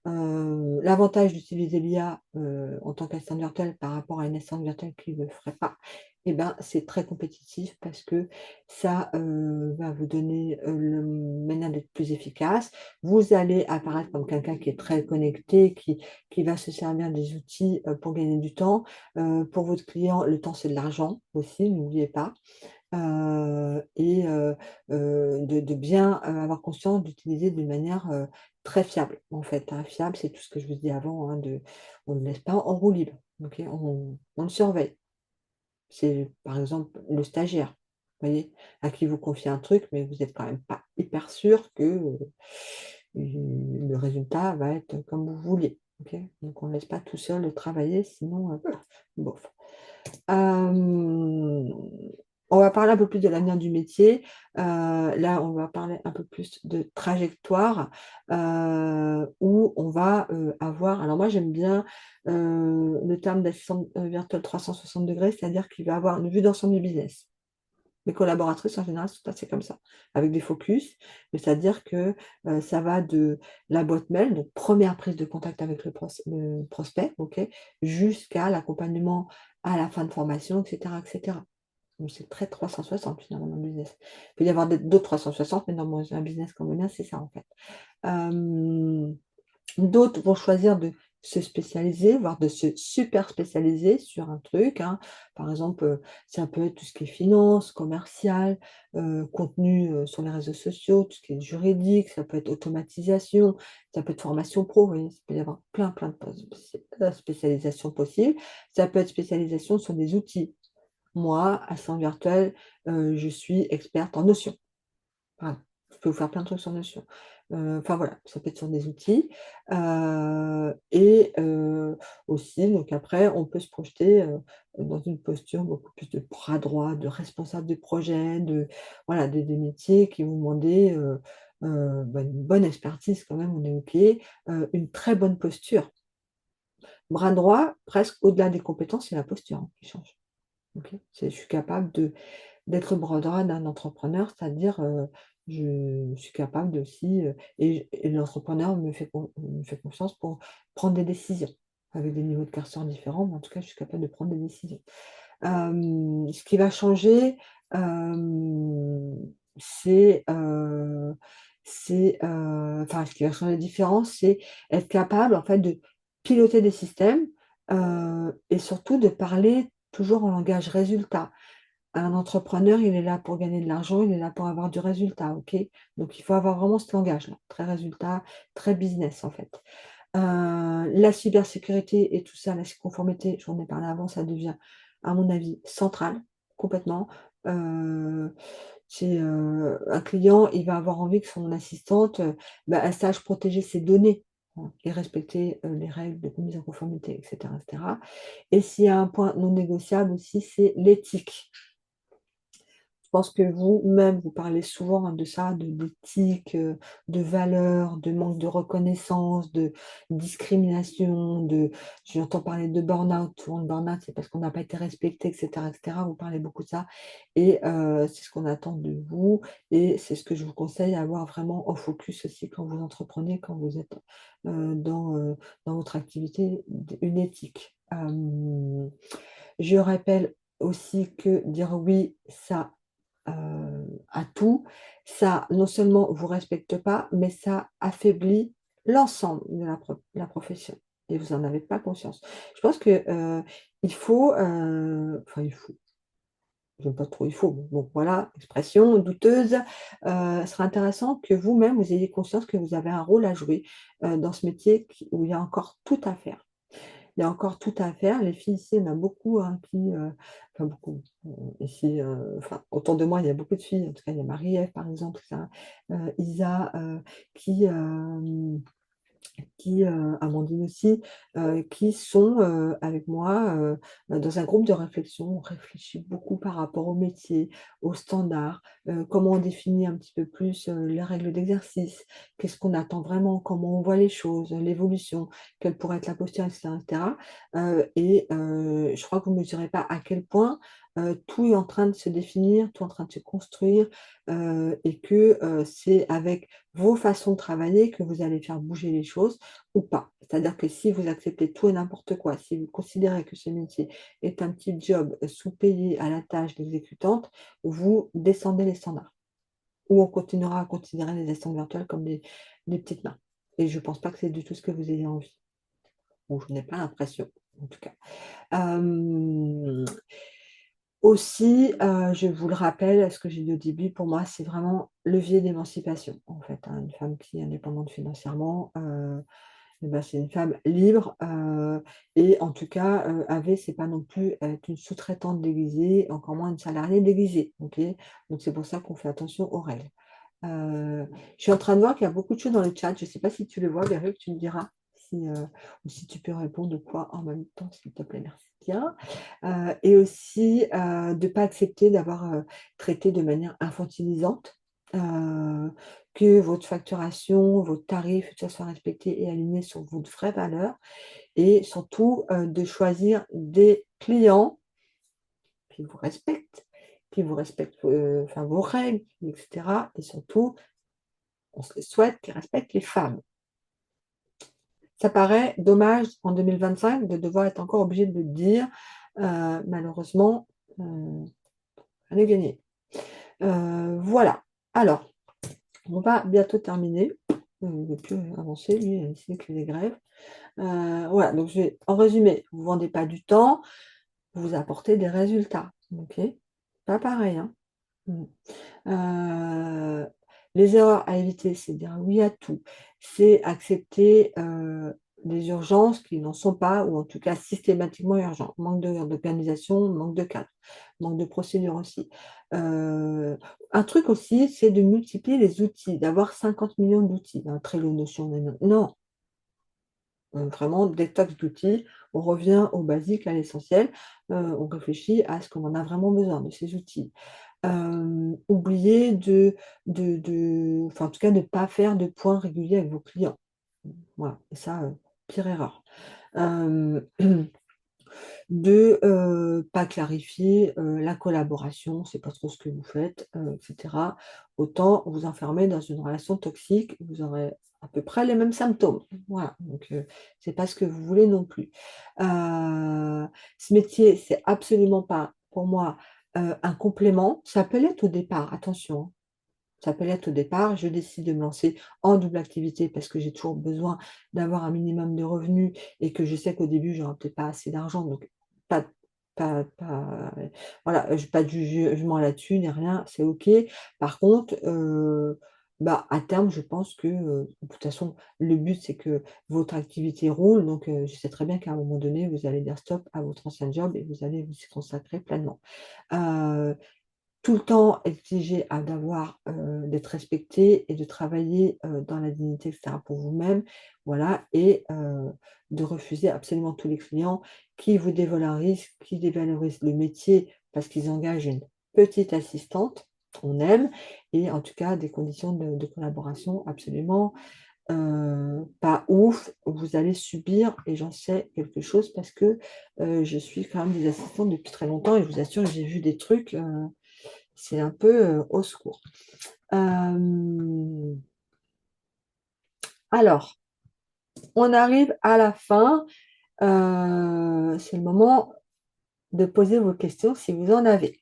A: L'avantage d'utiliser l'IA en tant qu'assistante virtuelle par rapport à une assistante virtuelle qui ne le ferait pas, eh ben, c'est très compétitif parce que ça va vous donner le manière d'être plus efficace. Vous allez apparaître comme quelqu'un qui est très connecté, qui va se servir des outils pour gagner du temps. Pour votre client, le temps, c'est de l'argent aussi, n'oubliez pas. Et de bien avoir conscience d'utiliser d'une manière très fiable, en fait, hein. Fiable, c'est tout ce que je vous dis avant, hein, on ne le laisse pas en roue libre, ok, on le surveille. C'est par exemple le stagiaire, vous voyez, à qui vous confiez un truc, mais vous n'êtes quand même pas hyper sûr que le résultat va être comme vous voulez. Ok, donc on ne laisse pas tout seul travailler, sinon, bof. On va parler un peu plus de l'avenir du métier. Là, on va parler un peu plus de trajectoire où on va avoir. Alors moi, j'aime bien le terme d'assistant virtuel 360 degrés, c'est-à-dire qu'il va avoir une vue d'ensemble du business. Mes collaboratrices, en général, sont assez comme ça, avec des focus, mais c'est-à-dire que ça va de la boîte mail, donc première prise de contact avec le prospect, ok, jusqu'à l'accompagnement à la fin de formation, etc., etc. Donc c'est très 360 finalement dans le business. Il peut y avoir d'autres 360, mais dans un business comme le mien, c'est ça en fait. D'autres vont choisir de se spécialiser, voire de se super spécialiser sur un truc, hein. Par exemple, ça peut être tout ce qui est finance, commercial, contenu sur les réseaux sociaux, tout ce qui est juridique, ça peut être automatisation, ça peut être formation pro, vous voyez, il peut y avoir plein de spécialisations possibles. Ça peut être spécialisation sur des outils. Moi, assistant virtuel, je suis experte en Notion. Voilà, je peux vous faire plein de trucs sur Notion. Enfin voilà, ça peut être sur des outils. Et aussi, donc après, on peut se projeter dans une posture beaucoup plus de bras droit, de responsable de projet, voilà, des métiers qui vont demander une bonne expertise quand même, on est OK, une très bonne posture. Bras droit, presque au-delà des compétences, c'est la posture hein, qui change. Okay. Je suis capable d'être bras droit d'un entrepreneur, c'est-à-dire je suis capable aussi, et l'entrepreneur me fait confiance pour prendre des décisions, avec des niveaux de curseur différents, mais en tout cas, je suis capable de prendre des décisions. Ce qui va changer, c'est, enfin, ce qui va changer la différence, c'est être capable, en fait, de piloter des systèmes et surtout de parler toujours en langage résultat. Un entrepreneur, il est là pour gagner de l'argent, il est là pour avoir du résultat, ok? Donc, il faut avoir vraiment ce langage-là, très résultat, très business, en fait. La cybersécurité et tout ça, la conformité, j'en ai parlé avant, ça devient, à mon avis, central, complètement. Chez un client, il va avoir envie que son assistante elle sache protéger ses données hein, et respecter les règles de mise en conformité, etc., etc. Et s'il y a un point non négociable aussi, c'est l'éthique. Je pense que vous-même, vous parlez souvent de ça, d'éthique, de valeurs, de manque de reconnaissance, de discrimination, j'entends parler de burn-out. Souvent, le burn-out, c'est parce qu'on n'a pas été respecté, etc., etc. Vous parlez beaucoup de ça. Et c'est ce qu'on attend de vous. Et c'est ce que je vous conseille à avoir vraiment en focus aussi quand vous entreprenez, quand vous êtes dans votre activité, une éthique. Je rappelle aussi que dire oui, ça à tout, ça non seulement vous respecte pas, mais ça affaiblit l'ensemble de la profession et vous en avez pas conscience. Je pense que, il faut, enfin il faut, j'aime pas trop il faut, mais bon voilà, expression douteuse, ce serait intéressant que vous-même vous ayez conscience que vous avez un rôle à jouer, dans ce métier où il y a encore tout à faire. Il y a encore tout à faire. Les filles ici, il y en a beaucoup hein, enfin beaucoup, ici, enfin, autour de moi, il y a beaucoup de filles. En tout cas, il y a Marie-Ève, par exemple, ça, Isa, qui, Amandine aussi, qui sont avec moi dans un groupe de réflexion. On réfléchit beaucoup par rapport au métier, aux standards, comment on définit un petit peu plus les règles d'exercice, qu'est-ce qu'on attend vraiment, comment on voit les choses, l'évolution, quelle pourrait être la posture, etc. etc. Je crois que vous ne mesurez pas à quel point tout est en train de se définir, tout est en train de se construire, et que c'est avec vos façons de travailler que vous allez faire bouger les choses ou pas. C'est-à-dire que si vous acceptez tout et n'importe quoi, si vous considérez que ce métier est un petit job sous-payé à la tâche d'exécutante, vous descendez les standards. Ou on continuera à considérer les assistantes virtuelles comme des petites mains. Et je ne pense pas que c'est du tout ce que vous ayez envie. Ou je n'ai pas l'impression, en tout cas. Aussi, je vous le rappelle, ce que j'ai dit au début, pour moi, c'est vraiment levier d'émancipation, en fait, hein. Une femme qui est indépendante financièrement, eh ben, c'est une femme libre, et en tout cas, c'est pas non plus être une sous-traitante déguisée, encore moins une salariée déguisée, OK? Donc c'est pour ça qu'on fait attention aux règles. Je suis en train de voir qu'il y a beaucoup de choses dans le chat. Je ne sais pas si tu le vois, Véronique, tu me diras ou si tu peux répondre de quoi en même temps, s'il te plaît, merci bien. Et aussi de ne pas accepter d'avoir traité de manière infantilisante, que votre facturation, vos tarifs, tout ça soit respecté et aligné sur vos vraies valeurs, et surtout de choisir des clients qui vous respectent enfin, vos règles, etc. Et surtout, on se le souhaite, qui respectent les femmes. Ça paraît dommage en 2025 de devoir être encore obligé de le dire. Malheureusement, rien n'est gagné. Voilà. Alors, on va bientôt terminer. On ne veut plus avancer, lui, il a décidé que les grèves. Voilà, donc en résumé, vous ne vendez pas du temps, vous apportez des résultats. Ok, pas pareil, hein. Les erreurs à éviter, c'est dire oui à tout. C'est accepter les urgences qui n'en sont pas, ou en tout cas systématiquement urgentes. Manque d'organisation, manque de cadre, manque de procédure aussi. Un truc aussi, c'est de multiplier les outils, d'avoir 50 millions d'outils. Trello, Notion, non. Vraiment, détox d'outils, on revient au basique, à l'essentiel, on réfléchit à ce qu'on en a vraiment besoin de ces outils. Oublier enfin, en tout cas, ne pas faire de points réguliers avec vos clients. Voilà, et ça, pire erreur. De pas clarifier la collaboration, c'est pas trop ce que vous faites, etc. Autant vous enfermer dans une relation toxique, vous aurez à peu près les mêmes symptômes. Voilà, donc c'est pas ce que vous voulez non plus. Ce métier, c'est absolument pas, pour moi, un complément. Ça peut l'être au départ, attention, hein. Ça peut l'être au départ, je décide de me lancer en double activité parce que j'ai toujours besoin d'avoir un minimum de revenus et que je sais qu'au début, j'aurai peut-être pas assez d'argent, donc pas voilà, pas de jugement là-dessus ni rien, c'est OK. Par contre, à terme, je pense que, de toute façon, le but, c'est que votre activité roule, donc je sais très bien qu'à un moment donné, vous allez dire stop à votre ancien job et vous allez vous y consacrer pleinement. Tout le temps exiger d'être respecté et de travailler dans la dignité, etc., pour vous-même, voilà, et de refuser absolument tous les clients qui vous dévalorisent le métier parce qu'ils engagent une petite assistante, on aime, et en tout cas des conditions de collaboration absolument pas ouf, vous allez subir, et j'en sais quelque chose parce que je suis quand même des assistantes depuis très longtemps et je vous assure, j'ai vu des trucs, c'est un peu au secours. Alors, on arrive à la fin. C'est le moment de poser vos questions si vous en avez.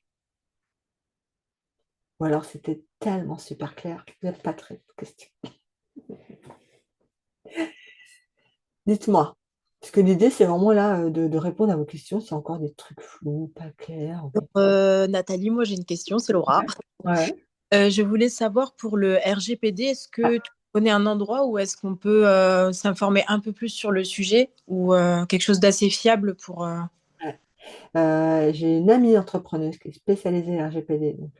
A: Ou alors c'était tellement super clair, vous n'êtes pas très de questions. Dites-moi. Parce que l'idée, c'est vraiment là de répondre à vos questions. C'est encore des trucs flous, pas clairs.
H: Nathalie, moi j'ai une question, c'est Laura.
A: Ouais.
H: Je voulais savoir pour le RGPD, est-ce que tu connais un endroit où est-ce qu'on peut s'informer un peu plus sur le sujet ou quelque chose d'assez fiable pour...
A: J'ai une amie entrepreneuse qui est spécialisée RGPD, donc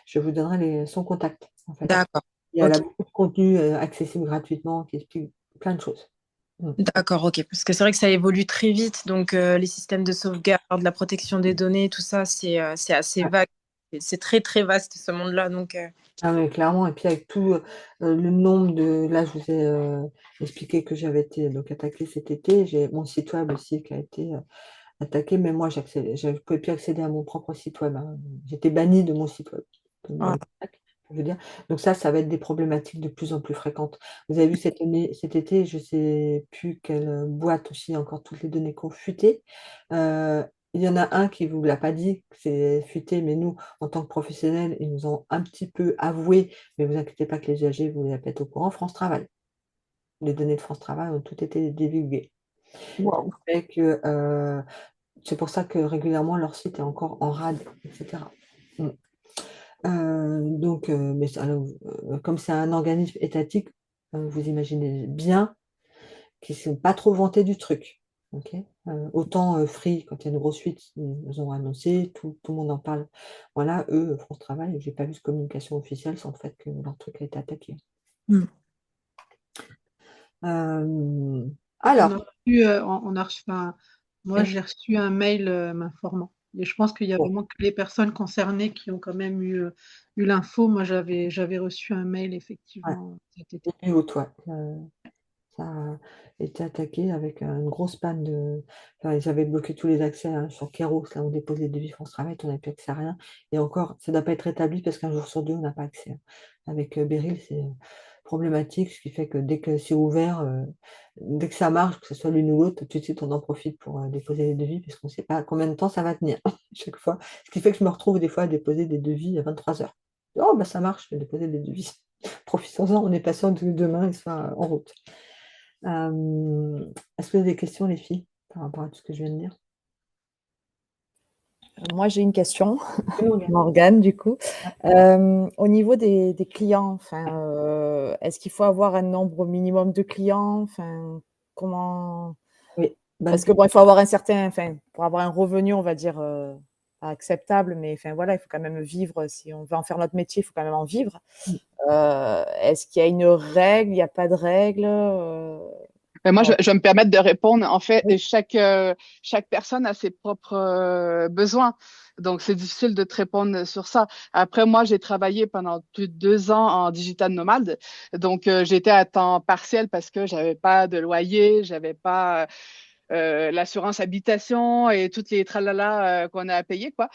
A: je vous donnerai son contact, en fait.
H: D'accord.
A: Et elle a
H: Ok.
A: beaucoup de contenu accessible gratuitement qui explique plein de choses.
H: D'accord, ok. Parce que c'est vrai que ça évolue très vite, donc les systèmes de sauvegarde, la protection des données, tout ça, c'est assez vague. C'est très très vaste ce monde-là, donc...
A: Ah oui, clairement. Et puis avec tout le nombre de... Là, je vous ai expliqué que j'avais été donc, attaquée cet été. J'ai mon site web aussi qui a été attaqué, mais moi, je ne pouvais plus accéder à mon propre site web, hein. J'étais bannie de mon site web.
H: Ah.
A: Je veux dire. Donc ça va être des problématiques de plus en plus fréquentes. Vous avez vu cet été, je ne sais plus quelle boîte aussi, encore toutes les données qui ont fuité. Il y en a un qui ne vous l'a pas dit que c'est fuité, mais nous, en tant que professionnels, ils nous ont un petit peu avoué, mais vous inquiétez pas que les usagers, vous n'êtes pas au courant, France Travail. Les données de France Travail ont toutes été divulguées.
H: Wow.
A: C'est pour ça que régulièrement, leur site est encore en rade, etc. Mais alors, comme c'est un organisme étatique, vous imaginez bien qu'ils ne sont pas trop vantés du truc. Okay. Autant Free, quand il y a une grosse fuite, ils ont annoncé, tout le monde en parle. Voilà, eux, France Travail, je n'ai pas vu de communication officielle sans le fait que leur truc a été attaqué. Alors,
B: moi, j'ai reçu un mail m'informant. Et je pense qu'il y a vraiment que les personnes concernées qui ont quand même eu l'info. Moi, j'avais reçu un mail, effectivement, cet été.
A: Ça a été attaqué avec une grosse panne de... Enfin, ils avaient bloqué tous les accès sur Keros, là où on dépose les devis France Travail, on n'avait plus accès à rien. Et encore, ça ne doit pas être établi parce qu'un jour sur deux, on n'a pas accès. Avec Beryl, c'est problématique, ce qui fait que dès que c'est ouvert, dès que ça marche, que ce soit l'une ou l'autre, tout de suite, on en profite pour déposer les devis parce qu'on ne sait pas combien de temps ça va tenir chaque fois. Ce qui fait que je me retrouve des fois à déposer des devis à 23 heures. Oh, bah ça marche, je vais déposer des devis. Profitons-en, on est patient que demain, ils soient en route. Est-ce que vous avez des questions, les filles, par rapport à tout ce que je viens de dire?
E: Moi, j'ai une question, Morgane, du coup. Au niveau des clients, est-ce qu'il faut avoir un nombre minimum de clients? Comment...
A: Oui.
E: Parce que bon, il faut avoir un certain, pour avoir un revenu, on va dire, acceptable, mais voilà, il faut quand même vivre. Si on veut en faire notre métier, il faut quand même en vivre. Est-ce qu'il y a une règle? Il n'y a pas de règle?
I: Moi, je vais me permettre de répondre. En fait, chaque personne a ses propres besoins. Donc, c'est difficile de te répondre sur ça. Après, moi, j'ai travaillé pendant plus de 2 ans en digital nomade. Donc, j'étais à temps partiel parce que j'avais pas de loyer, j'avais pas l'assurance habitation et toutes les tralala qu'on a à payer, quoi.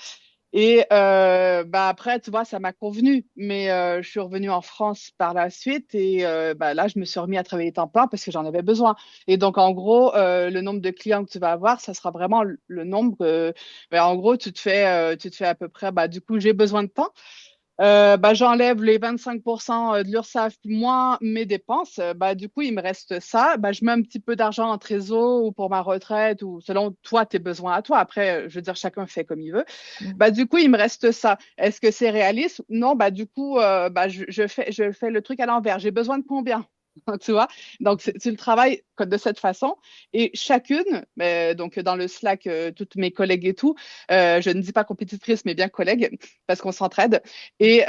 I: Et après, tu vois, ça m'a convenu. Mais je suis revenue en France par la suite et là, je me suis remis à travailler temps plein parce que j'en avais besoin. Et donc, en gros, le nombre de clients que tu vas avoir, ça sera vraiment le nombre. En gros, tu te fais à peu près, du coup, j'ai besoin de temps. J'enlève les 25% de l'URSSAF moins mes dépenses. Du coup, il me reste ça. Je mets un petit peu d'argent en trésor ou pour ma retraite ou selon toi, tes besoins à toi. Après, je veux dire, chacun fait comme il veut. Du coup, il me reste ça. Est-ce que c'est réaliste? Non, du coup, je fais le truc à l'envers. J'ai besoin de combien? Tu vois? Donc, tu le travailles de cette façon. Et chacune, donc dans le Slack, toutes mes collègues et tout, je ne dis pas compétitrice, mais bien collègues, parce qu'on s'entraide. Et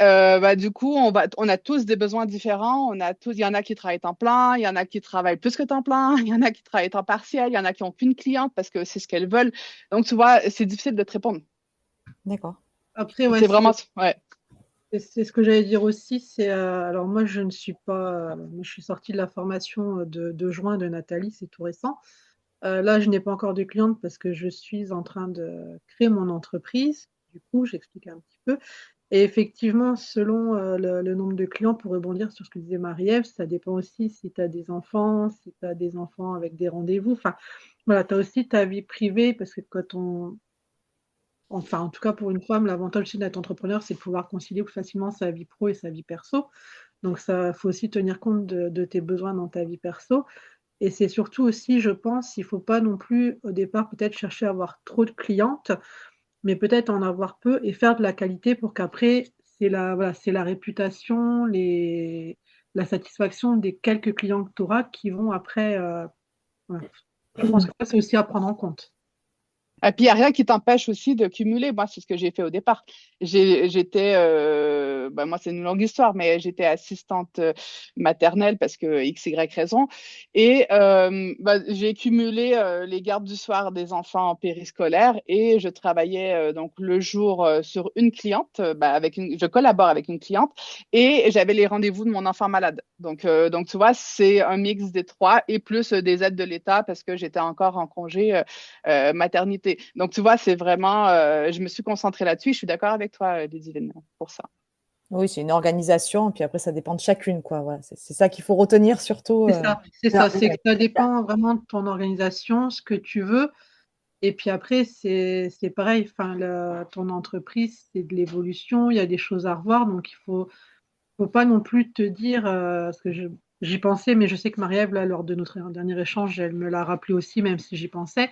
I: du coup, on a tous des besoins différents. Il y en a qui travaillent temps plein, il y en a qui travaillent plus que temps plein, il y en a qui travaillent temps partiel, il y en a qui n'ont qu'une cliente parce que c'est ce qu'elles veulent. Donc, tu vois, c'est difficile de te répondre.
E: D'accord.
B: Après, ouais,
I: C'est vraiment, ouais.
B: c'est ce que j'allais dire aussi. Alors moi, je ne suis pas. Moi, je suis sortie de la formation de juin de Nathalie, c'est tout récent. Là, je n'ai pas encore de cliente parce que je suis en train de créer mon entreprise. Du coup, j'explique un petit peu. Et effectivement, selon le nombre de clients, pour rebondir sur ce que disait Marie-Ève, ça dépend aussi si tu as des enfants, si tu as des enfants avec des rendez-vous. Enfin, voilà, tu as aussi ta vie privée parce que enfin, en tout cas pour une femme, l'avantage aussi d'être entrepreneur, c'est de pouvoir concilier plus facilement sa vie pro et sa vie perso. Donc, ça faut aussi tenir compte de tes besoins dans ta vie perso. Et c'est surtout aussi, je pense, il ne faut pas non plus au départ peut-être chercher à avoir trop de clientes, mais peut-être en avoir peu et faire de la qualité pour qu'après, voilà, c'est la réputation, la satisfaction des quelques clients que tu auras qui vont après. Voilà. Je pense que ça, c'est aussi à prendre en compte.
I: Et puis, il n'y a rien qui t'empêche aussi de cumuler. Moi, c'est ce que j'ai fait au départ. Moi, c'est une longue histoire, mais j'étais assistante maternelle parce que X, Y raison. Et j'ai cumulé les gardes du soir des enfants périscolaires et je travaillais donc le jour sur une cliente. Je collabore avec une cliente et j'avais les rendez-vous de mon enfant malade. Donc, tu vois, c'est un mix des trois et plus des aides de l'État parce que j'étais encore en congé maternité. Donc, tu vois, c'est vraiment, je me suis concentrée là-dessus. Je suis d'accord avec toi, Ludivine, pour ça.
E: Oui, c'est une organisation, puis après, ça dépend de chacune, quoi. Voilà, c'est ça qu'il faut retenir surtout.
B: C'est ça, c'est que ça dépend vraiment de ton organisation, ce que tu veux. Et puis après, c'est pareil, enfin, ton entreprise, c'est de l'évolution, il y a des choses à revoir, donc il faut pas non plus te dire, parce que j'y pensais, mais je sais que Marie-Ève, là, lors de notre dernier échange, elle me l'a rappelé aussi, même si j'y pensais.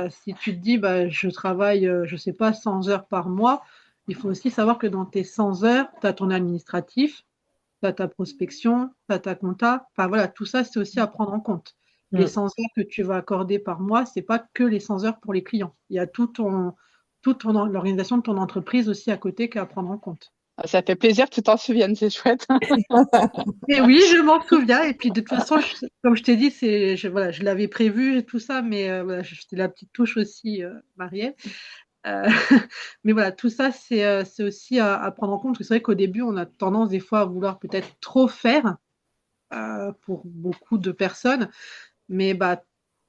B: Si tu te dis, bah, je travaille, je sais pas, 100 heures par mois, il faut aussi savoir que dans tes 100 heures, tu as ton administratif, tu as ta prospection, tu as ta compta. Enfin voilà, tout ça, c'est aussi à prendre en compte. Les 100 heures que tu vas accorder par mois, c'est pas que les 100 heures pour les clients. Il y a l'organisation de ton entreprise aussi à côté qu'à prendre en compte.
I: Ça fait plaisir que tu t'en souviennes, c'est chouette.
B: Et oui, je m'en souviens. Et puis de toute façon, comme je t'ai dit, voilà, je l'avais prévu et tout ça, mais voilà, c'était la petite touche aussi, Marielle. Mais voilà, tout ça, c'est aussi à prendre en compte. Parce que c'est vrai qu'au début, on a tendance des fois à vouloir peut-être trop faire pour beaucoup de personnes. Mais bah,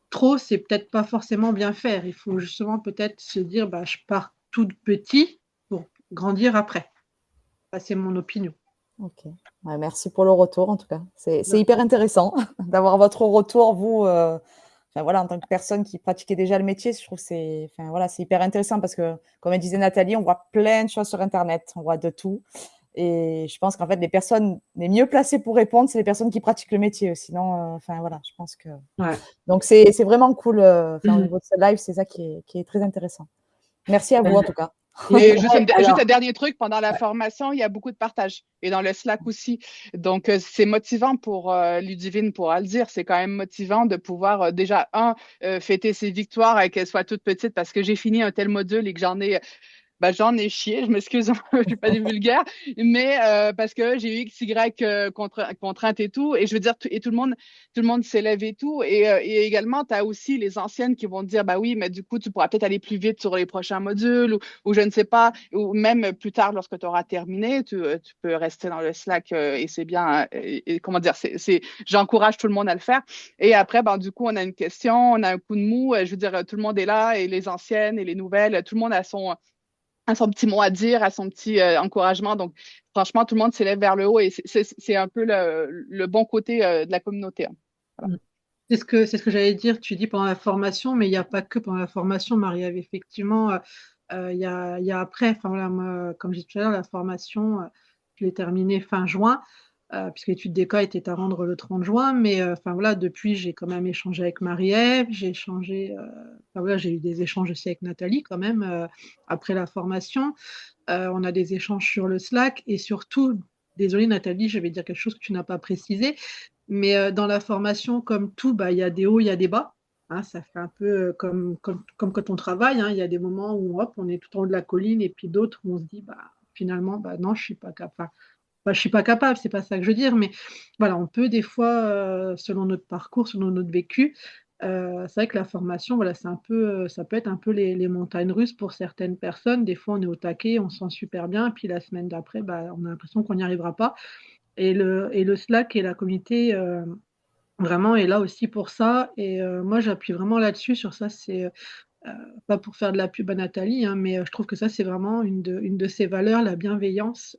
B: trop, c'est peut-être pas forcément bien faire. Il faut justement peut-être se dire, bah, je pars tout petit pour grandir après. Ça, c'est mon opinion.
E: Ok. Ouais, merci pour le retour, en tout cas. C'est hyper intéressant d'avoir votre retour, vous. Enfin, voilà, en tant que personne qui pratiquait déjà le métier, je trouve que c'est hyper intéressant parce que, comme elle disait Nathalie, on voit plein de choses sur Internet, on voit de tout. Et je pense qu'en fait, les personnes les mieux placées pour répondre, c'est les personnes qui pratiquent le métier. Sinon, voilà, je pense que.
B: Ouais.
E: Donc, c'est vraiment cool. Au niveau de ce live, c'est ça qui est très intéressant. Merci à vous, en tout cas.
I: Et juste un dernier truc, pendant la formation, il y a beaucoup de partage. Et dans le Slack aussi. Donc, c'est motivant pour Ludivine pourra le dire. C'est quand même motivant de pouvoir déjà, fêter ses victoires et qu'elles soient toutes petites parce que j'ai fini un tel module et que j'en ai chié, je m'excuse, je suis pas des vulgaires, mais parce que j'ai eu XY contraintes et tout, et je veux dire, et tout le monde s'élève et tout, et également, tu as aussi les anciennes qui vont te dire, bah oui, mais du coup, tu pourras peut-être aller plus vite sur les prochains modules, ou je ne sais pas, ou même plus tard, lorsque tu auras terminé, tu peux rester dans le Slack, et c'est bien, et comment dire, j'encourage tout le monde à le faire, et après, ben, du coup, on a une question, on a un coup de mou, je veux dire, tout le monde est là, et les anciennes, et les nouvelles, tout le monde a son petit mot à dire, à son petit encouragement. Donc, franchement, tout le monde s'élève vers le haut et c'est un peu le bon côté de la communauté. Hein. Voilà.
B: C'est ce que j'allais dire. Tu dis pendant la formation, mais il n'y a pas que pendant la formation, Marie-Ève. Effectivement, il y a après. Enfin, voilà, moi, comme je disais tout à l'heure, la formation, je l'ai terminée fin juin, puisque l'étude des cas était à rendre le 30 juin. Mais enfin, voilà, depuis, j'ai quand même échangé avec Marie-Ève. Enfin, voilà, j'ai eu des échanges aussi avec Nathalie quand même après la formation. On a des échanges sur le Slack et surtout, désolée Nathalie, je vais dire quelque chose que tu n'as pas précisé, mais dans la formation, comme tout, bah, il y a des hauts, il y a des bas. Hein, ça fait un peu comme quand on travaille. Hein, il y a des moments où hop, on est tout en haut de la colline et puis d'autres où on se dit bah, finalement, bah, non, je ne suis pas capable. Bah, je ne suis pas capable, c'est pas ça que je veux dire, mais voilà, on peut des fois, selon notre parcours, selon notre vécu, C'est vrai que la formation, voilà, c'est un peu, ça peut être un peu les montagnes russes pour certaines personnes. Des fois, on est au taquet, on se sent super bien, puis la semaine d'après, bah, on a l'impression qu'on n'y arrivera pas. Et le Slack et la communauté, vraiment est là aussi pour ça. Et moi, j'appuie vraiment là-dessus, sur ça. C'est pas pour faire de la pub à Nathalie, hein, mais je trouve que ça, c'est vraiment une de ses valeurs, la bienveillance,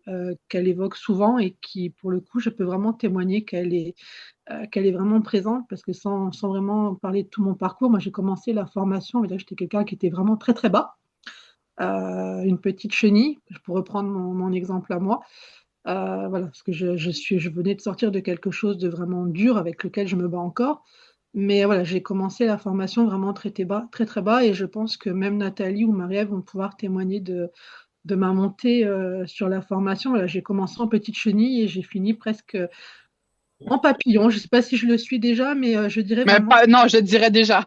B: qu'elle évoque souvent et qui, pour le coup, je peux vraiment témoigner qu'elle est vraiment présente, parce que sans vraiment parler de tout mon parcours, moi, j'ai commencé la formation, mais là, j'étais quelqu'un qui était vraiment très, très bas, une petite chenille, pour reprendre mon exemple à moi. Voilà, parce que je venais de sortir de quelque chose de vraiment dur avec lequel je me bats encore. Mais voilà, j'ai commencé la formation vraiment très, très bas, très, très bas, et je pense que même Nathalie ou Marie-Ève vont pouvoir témoigner de ma montée sur la formation. Voilà, j'ai commencé en petite chenille et j'ai fini presque en papillon. Je ne sais pas si je le suis déjà, mais je dirais
I: Mais
B: vraiment.
I: pas, non, je dirais déjà.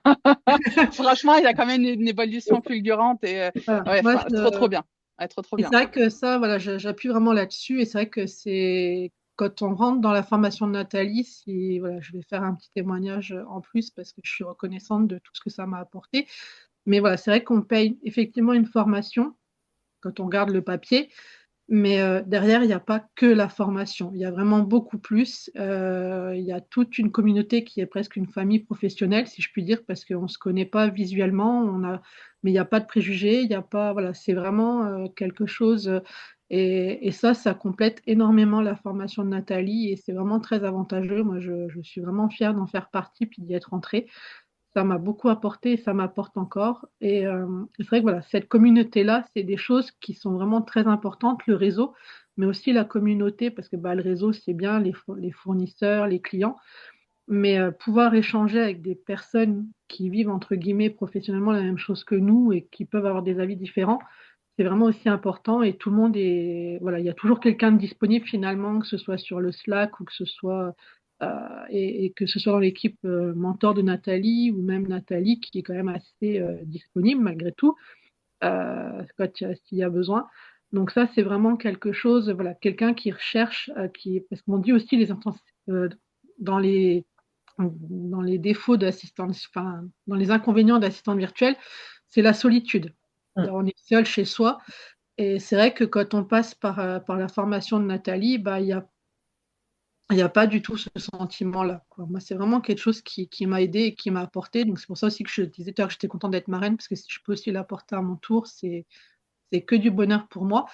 I: Franchement, il y a quand même une évolution fulgurante et
B: Voilà.
I: ouais,
B: Moi,
I: trop, trop bien. Ouais, trop, trop
B: et
I: bien.
B: c'est vrai que ça, voilà, j'appuie vraiment là-dessus. Et c'est vrai que c'est quand on rentre dans la formation de Nathalie, si, voilà, je vais faire un petit témoignage en plus parce que je suis reconnaissante de tout ce que ça m'a apporté. Mais voilà, c'est vrai qu'on paye effectivement une formation quand on regarde le papier. Mais derrière, il n'y a pas que la formation. Il y a vraiment beaucoup plus. Il y a toute une communauté qui est presque une famille professionnelle, si je puis dire, parce qu'on ne se connaît pas visuellement, mais il n'y a pas de préjugés, il y a pas, voilà, c'est vraiment quelque chose. Et ça complète énormément la formation de Nathalie et c'est vraiment très avantageux. Moi, je suis vraiment fière d'en faire partie puis d'y être entrée. Ça m'a beaucoup apporté et ça m'apporte encore. Et c'est vrai que voilà, cette communauté-là, c'est des choses qui sont vraiment très importantes, le réseau, mais aussi la communauté, parce que bah, le réseau, c'est bien les fournisseurs, les clients, mais pouvoir échanger avec des personnes qui vivent, entre guillemets, professionnellement la même chose que nous et qui peuvent avoir des avis différents, c'est vraiment aussi important. Et tout le monde est, voilà, il y a toujours quelqu'un de disponible finalement, que ce soit sur le Slack ou que ce soit et que ce soit dans l'équipe mentor de Nathalie ou même Nathalie qui est quand même assez disponible malgré tout s'il y a besoin. Donc ça, c'est vraiment quelque chose, voilà, quelqu'un qui recherche, parce qu'on dit aussi euh, dans les, dans les défauts d'assistance, enfin, dans les inconvénients d'assistante virtuelle, c'est la solitude. On est seul chez soi. Et c'est vrai que quand on passe par la formation de Nathalie, bah, il n'y a pas du tout ce sentiment-là, quoi. Moi, c'est vraiment quelque chose qui m'a aidé et qui m'a apporté. Donc, c'est pour ça aussi que je disais tout à l'heure que j'étais contente d'être marraine, parce que si je peux aussi l'apporter à mon tour, c'est que du bonheur pour moi.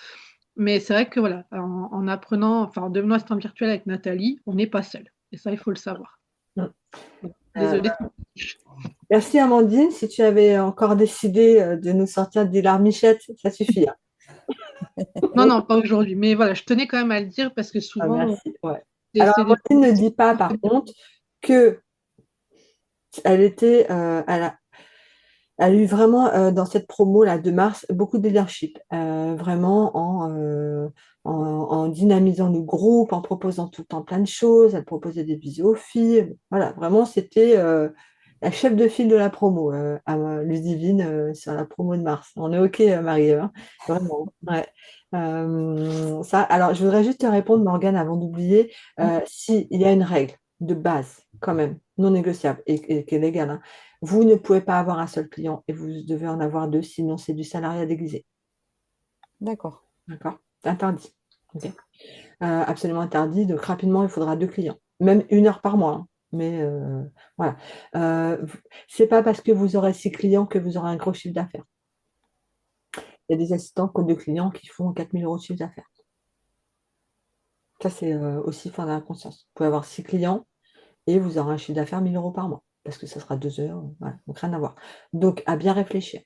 B: Mais c'est vrai que voilà, en apprenant, enfin, en devenant assistante virtuelle avec Nathalie, on n'est pas seul. Et ça, il faut le savoir.
A: Mm.
B: Désolée.
A: Merci Amandine. Si tu avais encore décidé de nous sortir des larmichettes, ça suffit, hein.
B: Non, non, pas aujourd'hui. Mais voilà, je tenais quand même à le dire parce que
A: Ah,
B: souvent,
A: merci. Ouais.
B: c'est
A: Alors,
B: c'est des...
A: Amandine ne dit pas, par contre, que elle était, elle a eu vraiment dans cette promo là de mars beaucoup de leadership, vraiment en dynamisant le groupe, en proposant tout le temps plein de choses. Elle proposait des visios aux filles. Voilà, vraiment c'était la chef de file de la promo, à Ludivine sur la promo de mars. On est OK, Marie, hein, vraiment. Ouais. Ça, alors je voudrais juste te répondre, Morgane, avant d'oublier, s'il y a une règle de base, quand même, non négociable et qui est légale, hein. Vous ne pouvez pas avoir un seul client et vous devez en avoir deux, sinon c'est du salariat déguisé.
E: D'accord.
A: D'accord? C'est interdit. Ok. Absolument interdit. Donc rapidement, il faudra deux clients. Même 1 heure par mois, hein. Mais voilà. C'est pas parce que vous aurez 6 clients que vous aurez un gros chiffre d'affaires. Il y a des assistants qui ont 2 clients qui font 4 000 € de chiffre d'affaires. Ça, c'est aussi, il faut en avoir conscience. Vous pouvez avoir 6 clients et vous aurez un chiffre d'affaires 1 000 € par mois, parce que ça sera 2 heures, voilà, donc rien à voir. Donc, à bien réfléchir.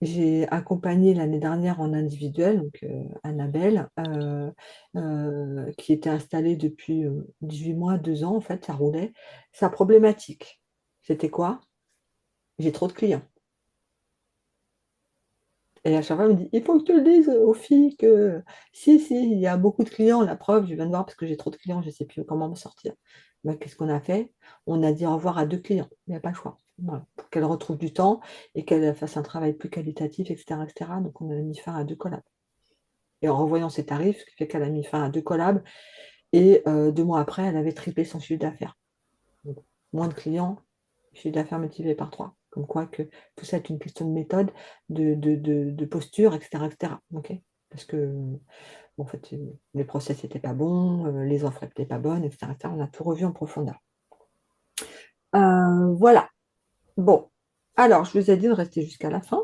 A: J'ai accompagné l'année dernière en individuel, donc Annabelle, qui était installée depuis 18 mois, 2 ans, en fait, ça roulait. Sa problématique, c'était quoi? J'ai trop de clients. Et à chaque fois, elle me dit, il faut que tu le dises aux filles que si, il y a beaucoup de clients. La preuve, je viens de voir parce que j'ai trop de clients, je ne sais plus comment me sortir. Ben, qu'est-ce qu'on a fait? On a dit au revoir à 2 clients. Il n'y a pas le choix. Voilà. Pour qu'elle retrouve du temps et qu'elle fasse un travail plus qualitatif, etc., etc. Donc, on a mis fin à 2 collabs. Et en revoyant ses tarifs, ce qui fait qu'elle a mis fin à 2 collabs. Et 2 mois après, elle avait triplé son chiffre d'affaires. moins de clients, chiffre d'affaires multiplié par 3. Comme quoi que tout ça est une question de méthode, de posture, etc., etc. Ok. Parce que, bon, en fait, les process n'étaient pas bons, les offres n'étaient pas bonnes, etc., etc. On a tout revu en profondeur. Voilà. Bon. Alors, je vous ai dit de rester jusqu'à la fin.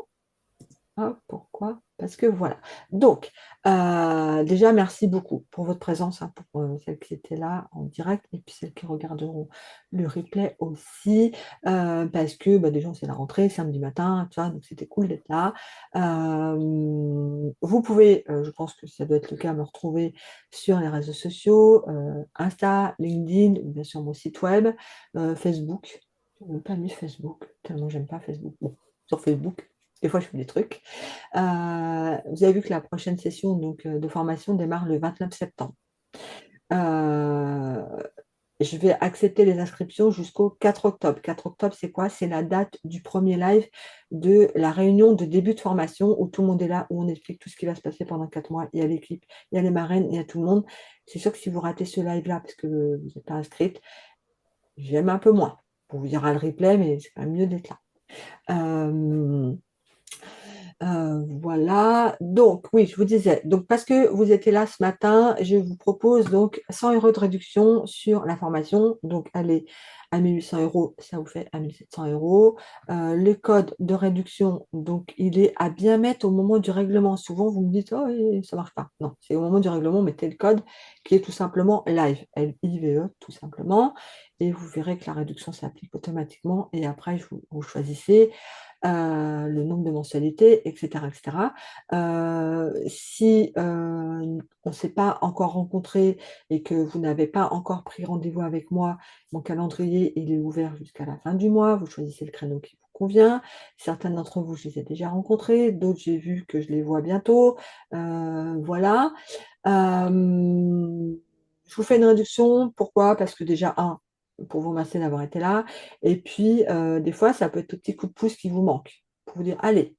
A: Ah, pourquoi? Parce que voilà. Donc, déjà, merci beaucoup pour votre présence, hein, pour celles qui étaient là en direct et puis celles qui regarderont le replay aussi, parce que bah, déjà, c'est la rentrée, samedi matin, tu vois, donc c'était cool d'être là. Vous pouvez, je pense que ça doit être le cas, me retrouver sur les réseaux sociaux, Insta, LinkedIn, bien sûr mon site web, Facebook. Je n'ai même pas mis Facebook, tellement j'aime pas Facebook. Bon, sur Facebook. Des fois, je fais des trucs. Vous avez vu que la prochaine session donc, de formation démarre le 29 septembre. Je vais accepter les inscriptions jusqu'au 4 octobre. 4 octobre, c'est quoi? C'est la date du premier live de la réunion de début de formation où tout le monde est là, où on explique tout ce qui va se passer pendant 4 mois. Il y a l'équipe, il y a les marraines, il y a tout le monde. C'est sûr que si vous ratez ce live-là parce que vous n'êtes pas inscrite, j'aime un peu moins. On vous dira le replay, mais c'est quand même mieux d'être là. Voilà, donc oui, je vous disais, donc parce que vous étiez là ce matin, je vous propose donc 100 € de réduction sur la formation, donc allez à 1800 €, ça vous fait à 1700 €. Le code de réduction, donc il est à bien mettre au moment du règlement. Souvent vous me dites, oh ça marche pas. Non, c'est au moment du règlement, mettez le code qui est tout simplement live, L-I-V-E, tout simplement, et vous verrez que la réduction s'applique automatiquement, et après vous choisissez le nombre de mensualités, etc., etc. Si on ne s'est pas encore rencontré et que vous n'avez pas encore pris rendez-vous avec moi, mon calendrier il est ouvert jusqu'à la fin du mois. Vous choisissez le créneau qui vous convient. Certaines d'entre vous, je les ai déjà rencontrés, d'autres, j'ai vu que je les vois bientôt. Voilà. Je vous fais une réduction. Pourquoi? Parce que déjà, pour vous remercier d'avoir été là. Et puis, des fois, ça peut être le petit coup de pouce qui vous manque pour vous dire, allez,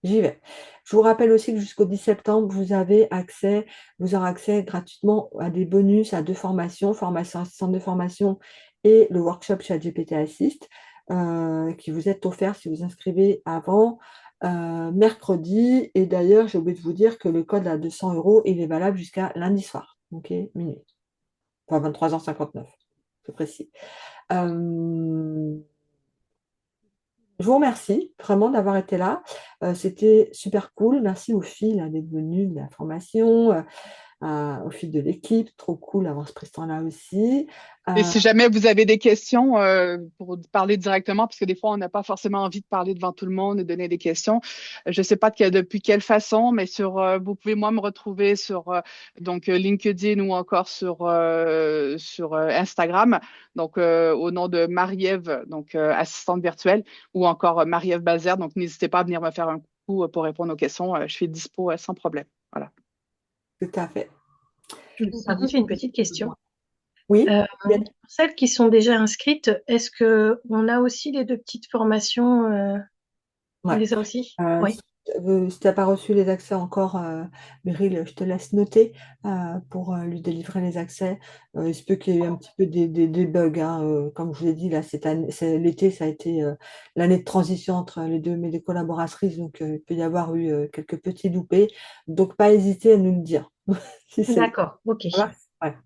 A: j'y vais. Je vous rappelle aussi que jusqu'au 10 septembre, vous aurez accès gratuitement à des bonus, à 2 formations, formation assistante de formation et le workshop ChatGPT Assist, qui vous est offert si vous inscrivez avant mercredi. Et d'ailleurs, j'ai oublié de vous dire que le code à 200 €, il est valable jusqu'à lundi soir, ok, minuit, enfin 23h59, c'est précis. Je vous remercie vraiment d'avoir été là. C'était super cool. Merci aux filles là, d'être venues de la formation, aux filles de l'équipe. Trop cool d'avoir ce temps-là aussi.
I: Et si jamais vous avez des questions pour parler directement, parce que des fois, on n'a pas forcément envie de parler devant tout le monde et donner des questions. Je ne sais pas depuis quelle façon, mais vous pouvez, moi, me retrouver sur donc LinkedIn ou encore sur Instagram, donc au nom de Marie-Ève, donc assistante virtuelle, ou encore Marie-Ève Balzer. Donc, n'hésitez pas à venir me faire un coup pour répondre aux questions. Je suis dispo sans problème. Voilà.
A: Tout à fait.
C: Par contre, j'ai une petite question.
A: Oui.
C: Pour celles qui sont déjà inscrites, est-ce qu'on a aussi les 2 petites formations on
A: Ouais.
C: les a aussi? Oui.
A: Si tu n'as pas reçu les accès encore, Meryl, je te laisse noter pour lui délivrer les accès. Il se peut qu'il y ait eu un petit peu des bugs, hein, comme je vous ai dit, là, l'été, ça a été l'année de transition entre mes deux collaboratrices, donc il peut y avoir eu quelques petits loupés. Donc, pas hésiter à nous le dire. Si c'est le cas.
C: D'accord, ok.
A: Ça va? Ouais.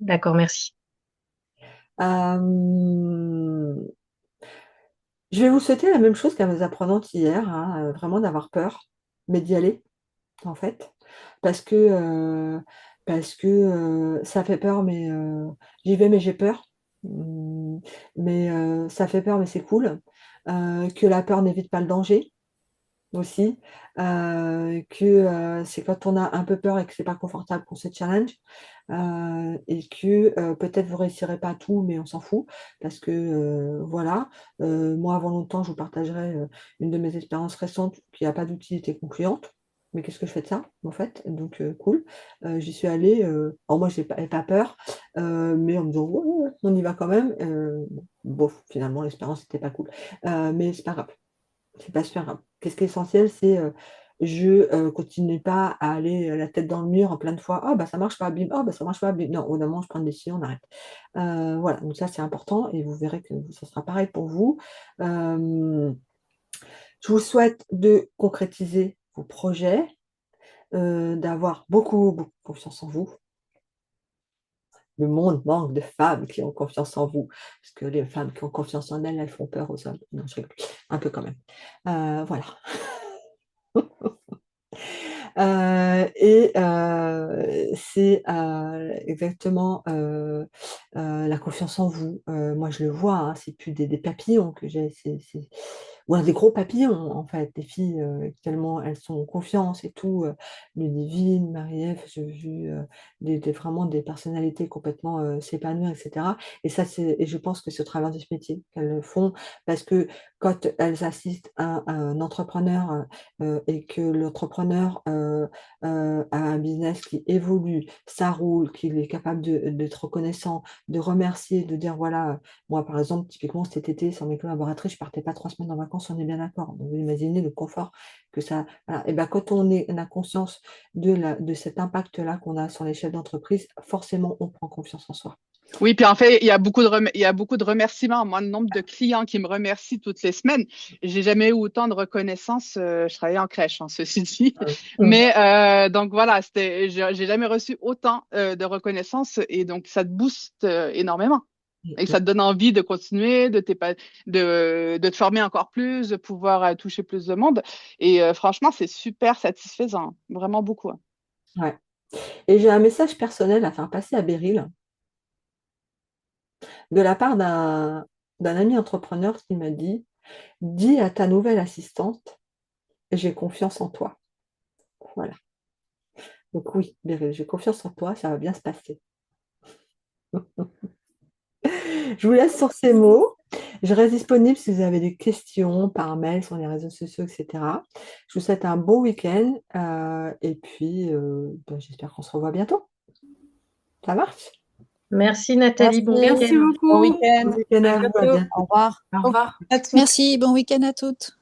C: D'accord, merci.
A: Je vais vous souhaiter la même chose qu'à mes apprenantes hier, hein, vraiment d'avoir peur, mais d'y aller, en fait, parce que, ça fait peur, mais j'y vais, mais j'ai peur. Mais ça fait peur, mais c'est cool. Que la peur n'évite pas le danger aussi, que c'est quand on a un peu peur et que c'est pas confortable qu'on se challenge, et que peut-être vous réussirez pas tout, mais on s'en fout parce que voilà. Moi, avant longtemps, je vous partagerai une de mes expériences récentes qui a pas d'utilité concluante. Mais qu'est-ce que je fais de ça, en fait? Donc cool. J'y suis allée, alors moi, j'ai pas peur, mais en me disant: «Ouais, ouais, ouais, on y va quand même», bof, finalement, l'expérience était pas cool. Mais c'est pas grave. C'est pas super grave. Qu'est-ce qui est essentiel, c'est je continue pas à aller la tête dans le mur en plein de fois. Ah, bah ça marche pas, bim. Ah, bah ça marche pas, bim. Non, au bout d'un moment, je prends une décision, on arrête. Voilà, donc ça, c'est important et vous verrez que ça sera pareil pour vous. Je vous souhaite de concrétiser vos projets, d'avoir beaucoup confiance en vous. Le monde manque de femmes qui ont confiance en vous, parce que les femmes qui ont confiance en elles, elles font peur aux hommes. Non, je rigole, un peu quand même. Voilà. C'est exactement la confiance en vous. Moi, je le vois, hein, c'est plus des papillons que j'ai, ou alors des gros papillons, en fait, des filles, tellement elles sont en confiance et tout, Ludivine, Marie-Ève, j'ai vu vraiment des personnalités complètement s'épanouir, etc. Et ça, et je pense que c'est au travers de ce métier qu'elles le font, parce que quand elles assistent à un entrepreneur et que l'entrepreneur a un business qui évolue, ça roule, qu'il est capable d'être reconnaissant, de remercier, de dire voilà, moi par exemple, typiquement cet été, sans mes collaboratrices, je partais pas 3 semaines en vacances, on est bien d'accord. Donc vous imaginez le confort que ça. Voilà. Et ben quand on a conscience de cet impact-là qu'on a sur l'échelle d'entreprise, forcément on prend confiance en soi.
I: Oui, puis en fait, il y a beaucoup de remerciements. Moi, le nombre de clients qui me remercient toutes les semaines, j'ai jamais eu autant de reconnaissance. Je travaillais en crèche, hein, ceci dit. Mais donc voilà, j'ai jamais reçu autant de reconnaissance et donc ça te booste énormément. Et ça te donne envie de continuer, de te former encore plus, de pouvoir toucher plus de monde. Et franchement, c'est super satisfaisant, vraiment beaucoup. Hein.
A: Ouais. Et j'ai un message personnel à faire passer à Beryl, de la part d'un ami entrepreneur qui m'a dit « Dis à ta nouvelle assistante, j'ai confiance en toi. » Voilà. Donc oui, Beryl, j'ai confiance en toi, ça va bien se passer. Je vous laisse sur ces mots. Je reste disponible si vous avez des questions par mail, sur les réseaux sociaux, etc. Je vous souhaite un bon week-end et puis j'espère qu'on se revoit bientôt. Ça marche?
C: Merci Nathalie, bon
E: Merci
C: week-end.
E: beaucoup. Bon week-end.
A: Bon week-end à vous, à
C: bientôt.
A: bientôt.
E: Au revoir.
D: Au revoir.
C: À tous.
J: Merci, bon week-end à toutes.